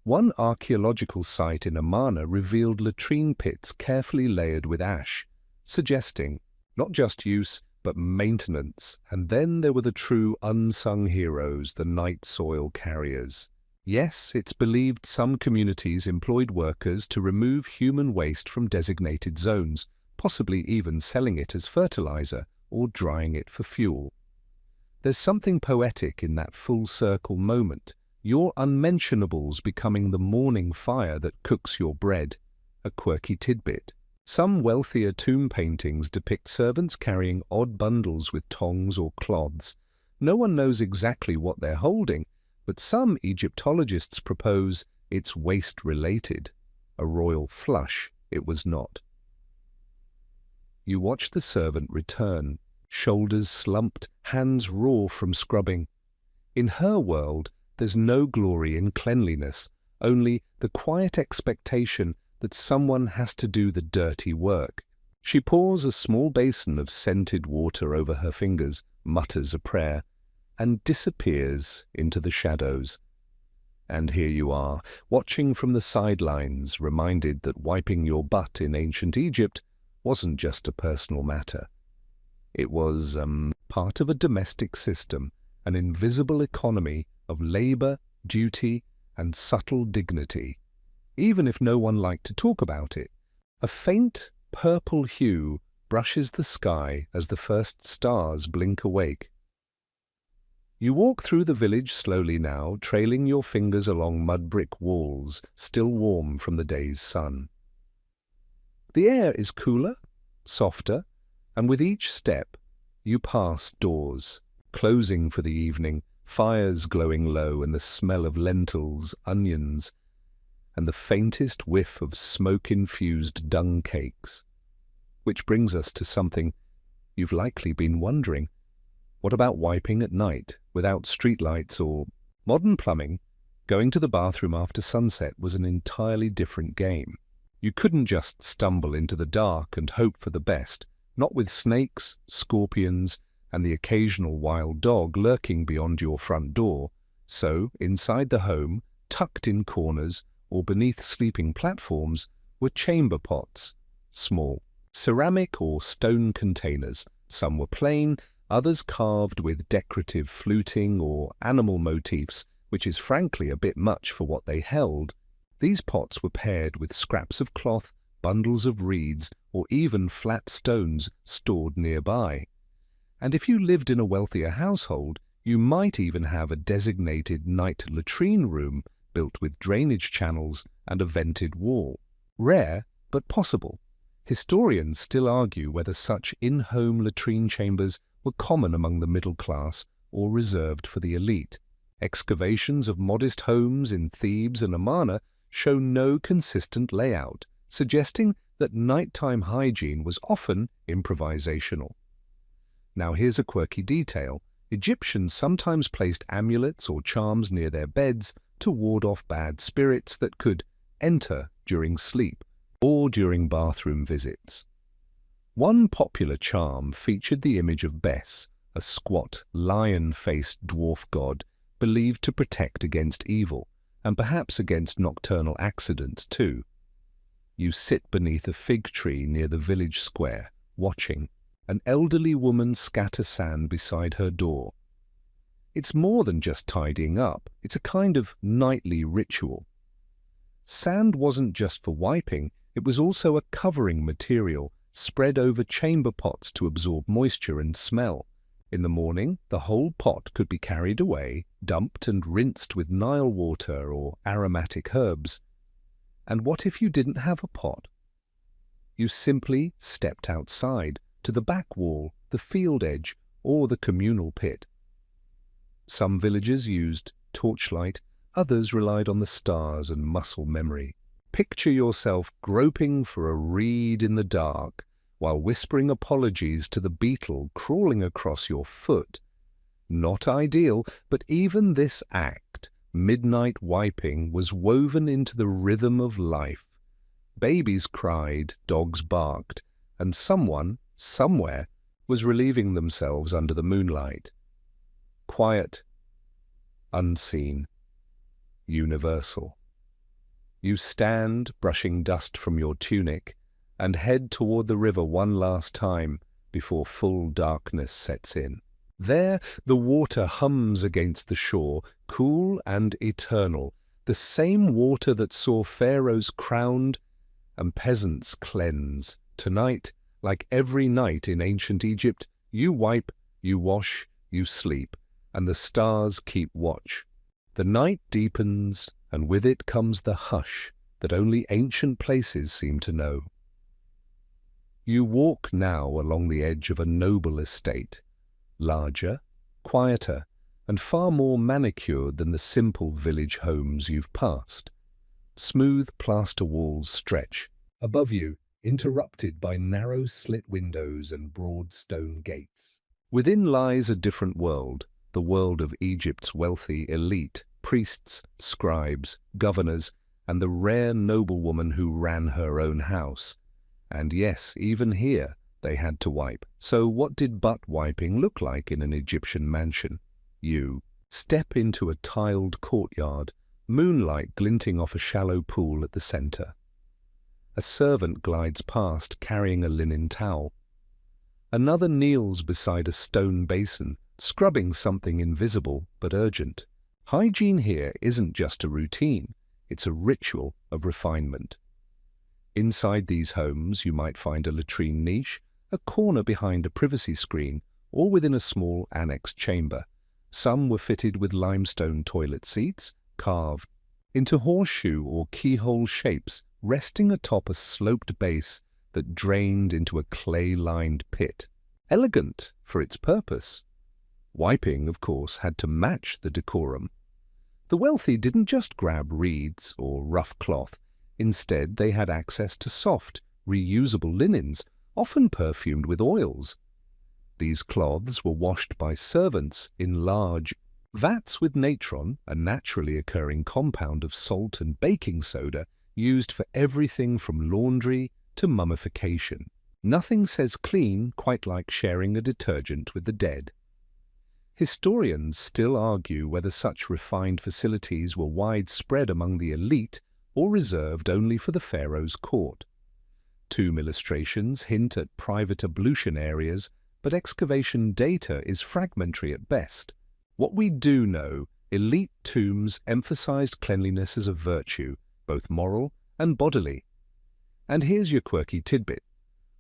One archaeological site in Amarna revealed latrine pits carefully layered with ash, suggesting not just use but maintenance. And then there were the true unsung heroes, the night soil carriers. Yes, it's believed some communities employed workers to remove human waste from designated zones, possibly even selling it as fertilizer or drying it for fuel. There's something poetic in that full-circle moment, your unmentionables becoming the morning fire that cooks your bread, a quirky tidbit. Some wealthier tomb paintings depict servants carrying odd bundles with tongs or cloths. No one knows exactly what they're holding, but some Egyptologists propose it's waste-related. A royal flush it was not. You watch the servant return, shoulders slumped, hands raw from scrubbing. In her world, there's no glory in cleanliness, only the quiet expectation that someone has to do the dirty work. She pours a small basin of scented water over her fingers, mutters a prayer, and disappears into the shadows. And here you are, watching from the sidelines, reminded that wiping your butt in ancient Egypt wasn't just a personal matter. It was part of a domestic system, an invisible economy of labor, duty, and subtle dignity. Even if no one liked to talk about it, a faint purple hue brushes the sky as the first stars blink awake. You walk through the village slowly now, trailing your fingers along mud brick walls, still warm from the day's sun. The air is cooler, softer, and with each step you pass doors, closing for the evening, fires glowing low and the smell of lentils, onions, and the faintest whiff of smoke-infused dung cakes. Which brings us to something you've likely been wondering. What about wiping at night, without streetlights or modern plumbing? Going to the bathroom after sunset was an entirely different game. You couldn't just stumble into the dark and hope for the best, not with snakes, scorpions, and the occasional wild dog lurking beyond your front door. So, inside the home, tucked in corners or beneath sleeping platforms, were chamber pots, small, ceramic or stone containers. Some were plain, others carved with decorative fluting or animal motifs, which is frankly a bit much for what they held. These pots were paired with scraps of cloth, bundles of reeds, or even flat stones stored nearby. And if you lived in a wealthier household, you might even have a designated night latrine room built with drainage channels and a vented wall. Rare, but possible. Historians still argue whether such in-home latrine chambers were common among the middle class or reserved for the elite. Excavations of modest homes in Thebes and Amarna show no consistent layout, suggesting that nighttime hygiene was often improvisational. Now here's a quirky detail. Egyptians sometimes placed amulets or charms near their beds to ward off bad spirits that could enter during sleep or during bathroom visits. One popular charm featured the image of Bes, a squat, lion-faced dwarf god believed to protect against evil, and perhaps against nocturnal accidents too. You sit beneath a fig tree near the village square, watching an elderly woman scatter sand beside her door. It's more than just tidying up, it's a kind of nightly ritual. Sand wasn't just for wiping, it was also a covering material spread over chamber pots to absorb moisture and smell. In the morning, the whole pot could be carried away, dumped and rinsed with Nile water or aromatic herbs. And what if you didn't have a pot? You simply stepped outside, to the back wall, the field edge, or the communal pit. Some villagers used torchlight, Others relied on the stars and muscle memory. Picture yourself groping for a reed in the dark while whispering apologies to the beetle crawling across your foot. Not ideal, but even this act, midnight wiping, was woven into the rhythm of life. Babies cried, dogs barked, and someone, somewhere, was relieving themselves under the moonlight. Quiet, unseen, universal. You stand, brushing dust from your tunic, and head toward the river one last time before full darkness sets in. There, the water hums against the shore, cool and eternal, the same water that saw pharaohs crowned and peasants cleanse. Tonight, like every night in ancient Egypt, you wipe, you wash, you sleep, and the stars keep watch. The night deepens, and with it comes the hush that only ancient places seem to know. You walk now along the edge of a noble estate, larger, quieter, and far more manicured than the simple village homes you've passed. Smooth plaster walls stretch. Above you, interrupted by narrow slit windows and broad stone gates. Within lies a different world, the world of Egypt's wealthy elite, priests, scribes, governors, and the rare noblewoman who ran her own house. And yes, even here, they had to wipe. So what did butt wiping look like in an Egyptian mansion? You step into a tiled courtyard, moonlight glinting off a shallow pool at the center. A servant glides past carrying a linen towel. Another kneels beside a stone basin, scrubbing something invisible but urgent. Hygiene here isn't just a routine, it's a ritual of refinement. Inside these homes you might find a latrine niche, a corner behind a privacy screen, or within a small annex chamber. Some were fitted with limestone toilet seats, carved into horseshoe or keyhole shapes, resting atop a sloped base that drained into a clay-lined pit. Elegant for its purpose. Wiping, of course, had to match the decorum. The wealthy didn't just grab reeds or rough cloth. Instead, they had access to soft, reusable linens, often perfumed with oils. These cloths were washed by servants in large vats with natron, a naturally occurring compound of salt and baking soda, used for everything from laundry to mummification. Nothing says clean quite like sharing a detergent with the dead. Historians still argue whether such refined facilities were widespread among the elite or reserved only for the pharaoh's court. Tomb illustrations hint at private ablution areas, but excavation data is fragmentary at best. What we do know, elite tombs emphasized cleanliness as a virtue, both moral and bodily. And here's your quirky tidbit.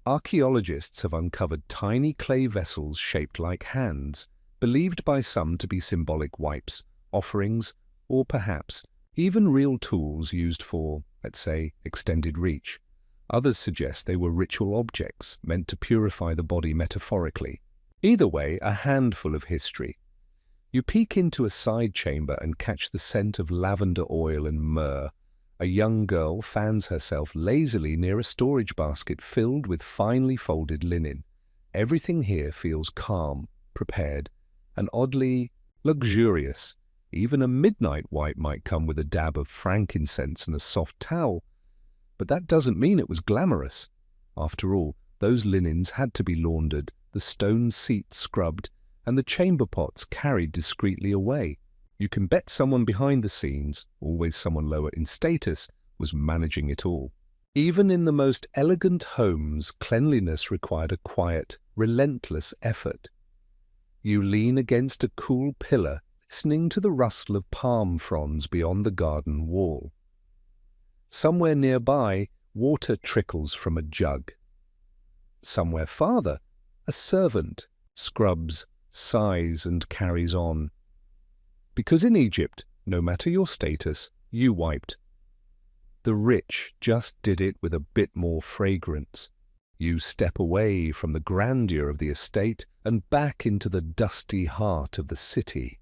Archaeologists have uncovered tiny clay vessels shaped like hands, believed by some to be symbolic wipes, offerings, or perhaps even real tools used for, let's say, extended reach. Others suggest they were ritual objects meant to purify the body metaphorically. Either way, a handful of history. You peek into a side chamber and catch the scent of lavender oil and myrrh. A young girl fans herself lazily near a storage basket filled with finely folded linen. Everything here feels calm, prepared, and oddly luxurious. Even a midnight wipe might come with a dab of frankincense and a soft towel. But that doesn't mean it was glamorous. After all, those linens had to be laundered, the stone seats scrubbed, and the chamber pots carried discreetly away. You can bet someone behind the scenes, always someone lower in status, was managing it all. Even in the most elegant homes, cleanliness required a quiet, relentless effort. You lean against a cool pillar, listening to the rustle of palm fronds beyond the garden wall. Somewhere nearby, water trickles from a jug. Somewhere farther, a servant scrubs, sighs, and carries on. Because in Egypt, no matter your status, you wiped. The rich just did it with a bit more fragrance. You step away from the grandeur of the estate and back into the dusty heart of the city.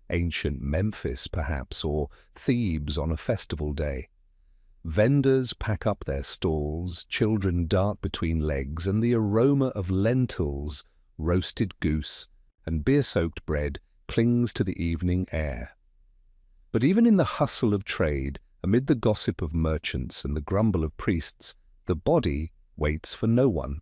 ancient Memphis perhaps, or Thebes on a festival day. Vendors pack up their stalls, children dart between legs, and the aroma of lentils, roasted goose, and beer-soaked bread clings to the evening air. But even in the hustle of trade, amid the gossip of merchants and the grumble of priests, the body waits for no one.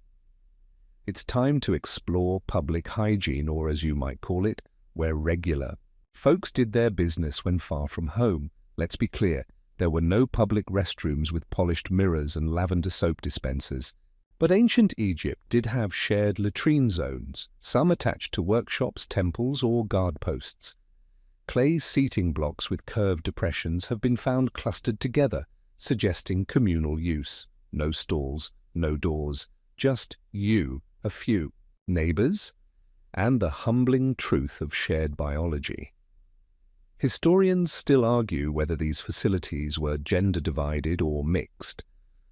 It's time to explore public hygiene, or as you might call it, where regular. Folks did their business when far from home. Let's be clear, there were no public restrooms with polished mirrors and lavender soap dispensers. But ancient Egypt did have shared latrine zones, some attached to workshops, temples, or guard posts. Clay seating blocks with curved depressions have been found clustered together, suggesting communal use. No stalls, no doors, just you, a few, neighbors, and the humbling truth of shared biology. Historians still argue whether these facilities were gender-divided or mixed.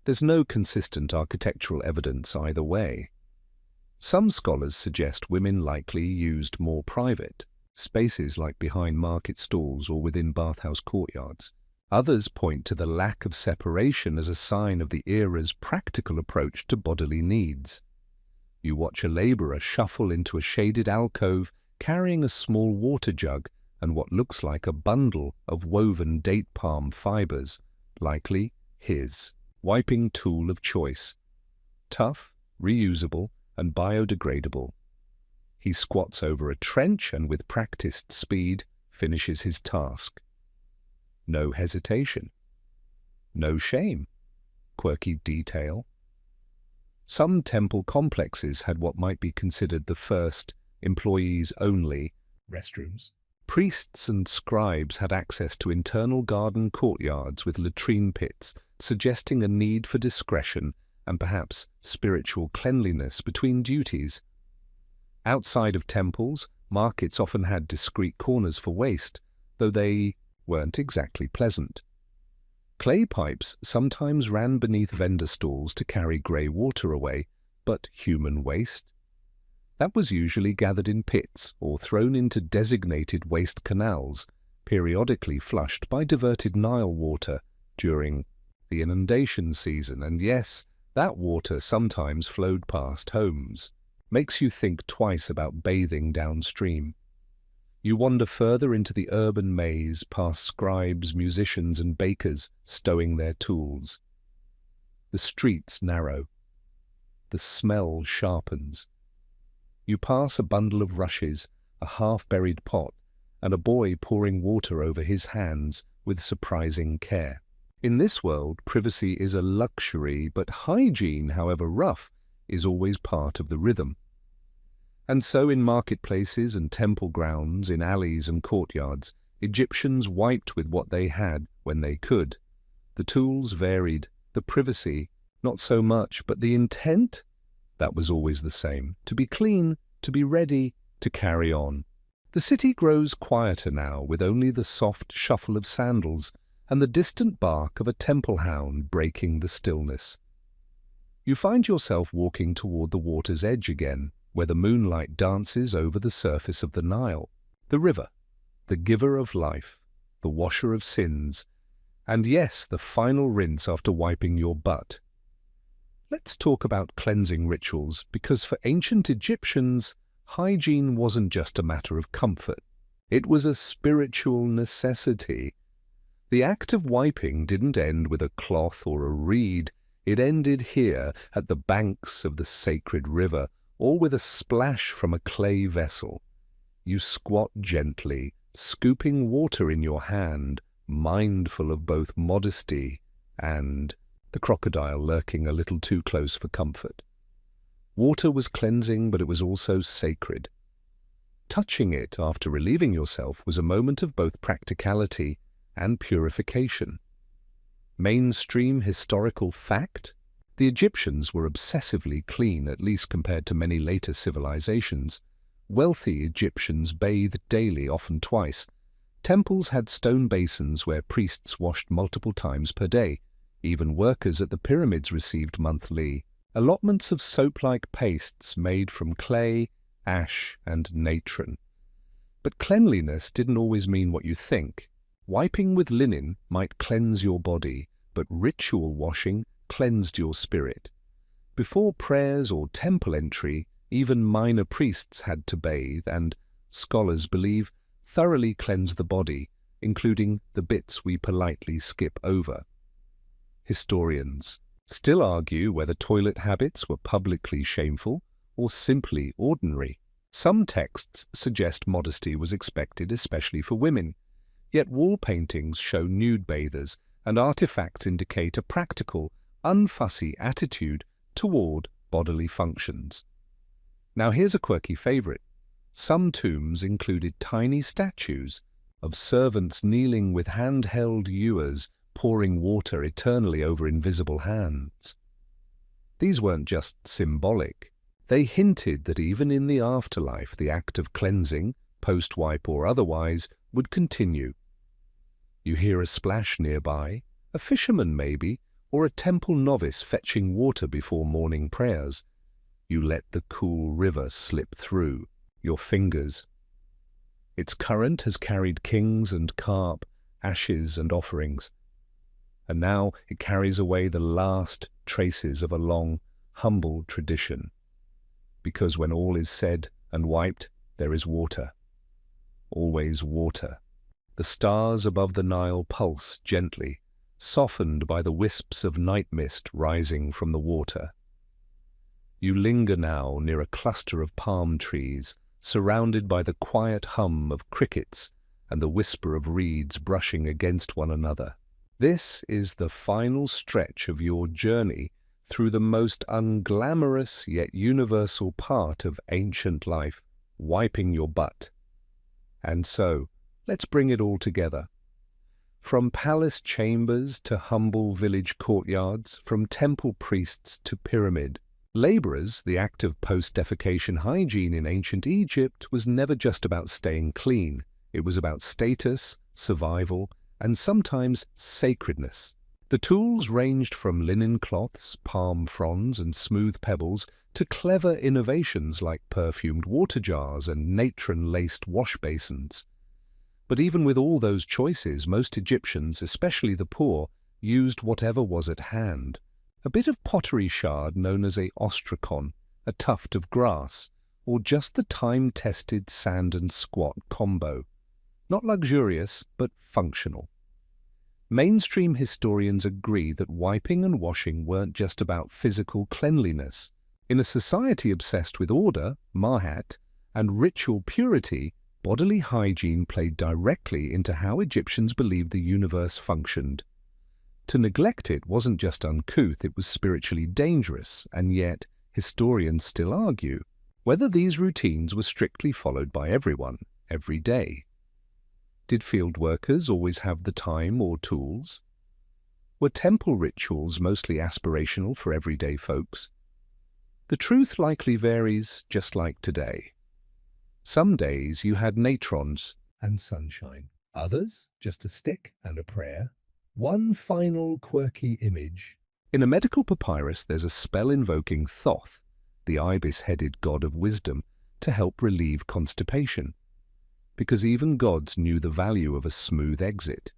There's no consistent architectural evidence either way. Some scholars suggest women likely used more private spaces like behind market stalls or within bathhouse courtyards. Others point to the lack of separation as a sign of the era's practical approach to bodily needs. You watch a laborer shuffle into a shaded alcove carrying a small water jug and what looks like a bundle of woven date palm fibers, likely his wiping tool of choice. Tough, reusable, and biodegradable. He squats over a trench and with practiced speed finishes his task. No hesitation. No shame. Quirky detail. Some temple complexes had what might be considered the first employees-only restrooms. Priests and scribes had access to internal garden courtyards with latrine pits, suggesting a need for discretion and perhaps spiritual cleanliness between duties. Outside of temples, markets often had discreet corners for waste, though they weren't exactly pleasant. Clay pipes sometimes ran beneath vendor stalls to carry grey water away, but human waste? That was usually gathered in pits or thrown into designated waste canals, periodically flushed by diverted Nile water during the inundation season, and yes, that water sometimes flowed past homes. Makes you think twice about bathing downstream. You wander further into the urban maze past scribes, musicians, and bakers stowing their tools. The streets narrow. The smell sharpens. You pass a bundle of rushes, a half-buried pot, and a boy pouring water over his hands with surprising care. In this world, privacy is a luxury, but hygiene, however rough, is always part of the rhythm. And so in marketplaces and temple grounds, in alleys and courtyards, Egyptians wiped with what they had when they could. The tools varied, the privacy, not so much, but the intent? That was always the same, to be clean, to be ready, to carry on. The city grows quieter now, with only the soft shuffle of sandals and the distant bark of a temple hound breaking the stillness. You find yourself walking toward the water's edge again, where the moonlight dances over the surface of the Nile, the river, the giver of life, the washer of sins, and yes, the final rinse after wiping your butt. Let's talk about cleansing rituals, because for ancient Egyptians, hygiene wasn't just a matter of comfort. It was a spiritual necessity. The act of wiping didn't end with a cloth or a reed. It ended here, at the banks of the sacred river, or with a splash from a clay vessel. You squat gently, scooping water in your hand, mindful of both modesty and the crocodile lurking a little too close for comfort. Water was cleansing, but it was also sacred. Touching it after relieving yourself was a moment of both practicality and purification. Mainstream historical fact? The Egyptians were obsessively clean, at least compared to many later civilizations. Wealthy Egyptians bathed daily, often twice. Temples had stone basins where priests washed multiple times per day. Even workers at the pyramids received monthly allotments of soap-like pastes made from clay, ash, and natron. But cleanliness didn't always mean what you think. Wiping with linen might cleanse your body, but ritual washing cleansed your spirit. Before prayers or temple entry, even minor priests had to bathe and, scholars believe, thoroughly cleanse the body, including the bits we politely skip over. Historians still argue whether toilet habits were publicly shameful or simply ordinary. Some texts suggest modesty was expected, especially for women. Yet wall paintings show nude bathers, and artifacts indicate a practical, unfussy attitude toward bodily functions. Now here's a quirky favorite. Some tombs included tiny statues of servants kneeling with hand-held ewers pouring water eternally over invisible hands. These weren't just symbolic. They hinted that even in the afterlife, the act of cleansing, post-wipe or otherwise, would continue. You hear a splash nearby, a fisherman maybe, or a temple novice fetching water before morning prayers. You let the cool river slip through your fingers. Its current has carried kings and carp, ashes and offerings. And now it carries away the last traces of a long, humble tradition. Because when all is said and wiped, there is water. Always water. The stars above the Nile pulse gently, softened by the wisps of night mist rising from the water. You linger now near a cluster of palm trees, surrounded by the quiet hum of crickets and the whisper of reeds brushing against one another. This is the final stretch of your journey through the most unglamorous yet universal part of ancient life, wiping your butt. And so, let's bring it all together. From palace chambers to humble village courtyards, from temple priests to pyramid, laborers, the act of post-defecation hygiene in ancient Egypt was never just about staying clean. It was about status, survival, and sometimes sacredness. The tools ranged from linen cloths, palm fronds, and smooth pebbles to clever innovations like perfumed water jars and natron-laced wash basins. But even with all those choices, most Egyptians, especially the poor, used whatever was at hand. A bit of pottery shard known as a ostrakon, a tuft of grass, or just the time-tested sand and squat combo. Not luxurious, but functional. Mainstream historians agree that wiping and washing weren't just about physical cleanliness. In a society obsessed with order, mahat, and ritual purity, bodily hygiene played directly into how Egyptians believed the universe functioned. To neglect it wasn't just uncouth, it was spiritually dangerous, and yet historians still argue whether these routines were strictly followed by everyone, every day. Did field workers always have the time or tools? Were temple rituals mostly aspirational for everyday folks? The truth likely varies, just like today. Some days you had natrons and sunshine. Others, just a stick and a prayer. One final quirky image. In a medical papyrus, there's a spell-invoking Thoth, the ibis-headed god of wisdom, to help relieve constipation. Because even gods knew the value of a smooth exit.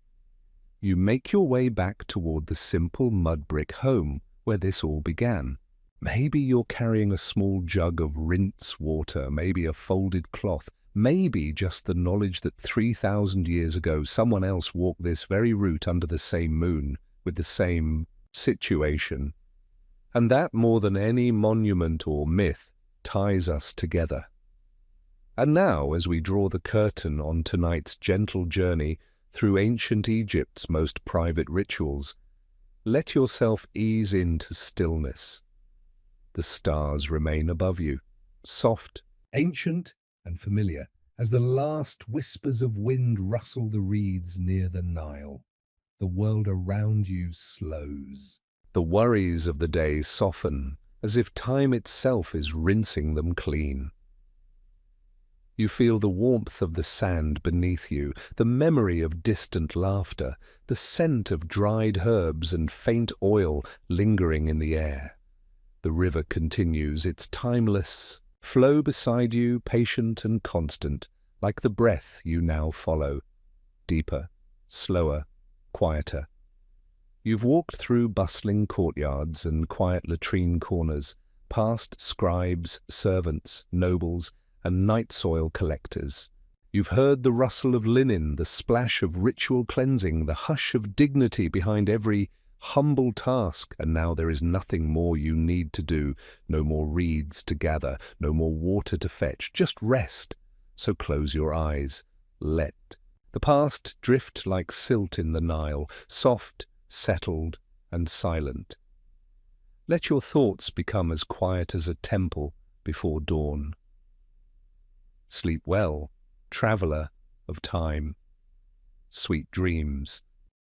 You make your way back toward the simple mud brick home where this all began. Maybe you're carrying a small jug of rinse water, maybe a folded cloth, maybe just the knowledge that 3,000 years ago someone else walked this very route under the same moon, with the same situation. And that, more than any monument or myth, ties us together. And now, as we draw the curtain on tonight's gentle journey through ancient Egypt's most private rituals, let yourself ease into stillness. The stars remain above you, soft, ancient, and familiar, as the last whispers of wind rustle the reeds near the Nile. The world around you slows. The worries of the day soften, as if time itself is rinsing them clean. You feel the warmth of the sand beneath you, the memory of distant laughter, the scent of dried herbs and faint oil lingering in the air. The river continues its timeless flow beside you, patient and constant, like the breath you now follow, deeper, slower, quieter. You've walked through bustling courtyards and quiet latrine corners, past scribes, servants, nobles, and night soil collectors. You've heard the rustle of linen, the splash of ritual cleansing, the hush of dignity behind every humble task, and now there is nothing more you need to do, no more reeds to gather, no more water to fetch, just rest. So close your eyes. Let the past drift like silt in the Nile, soft, settled, and silent. Let your thoughts become as quiet as a temple before dawn. Sleep well, traveller of time. Sweet dreams.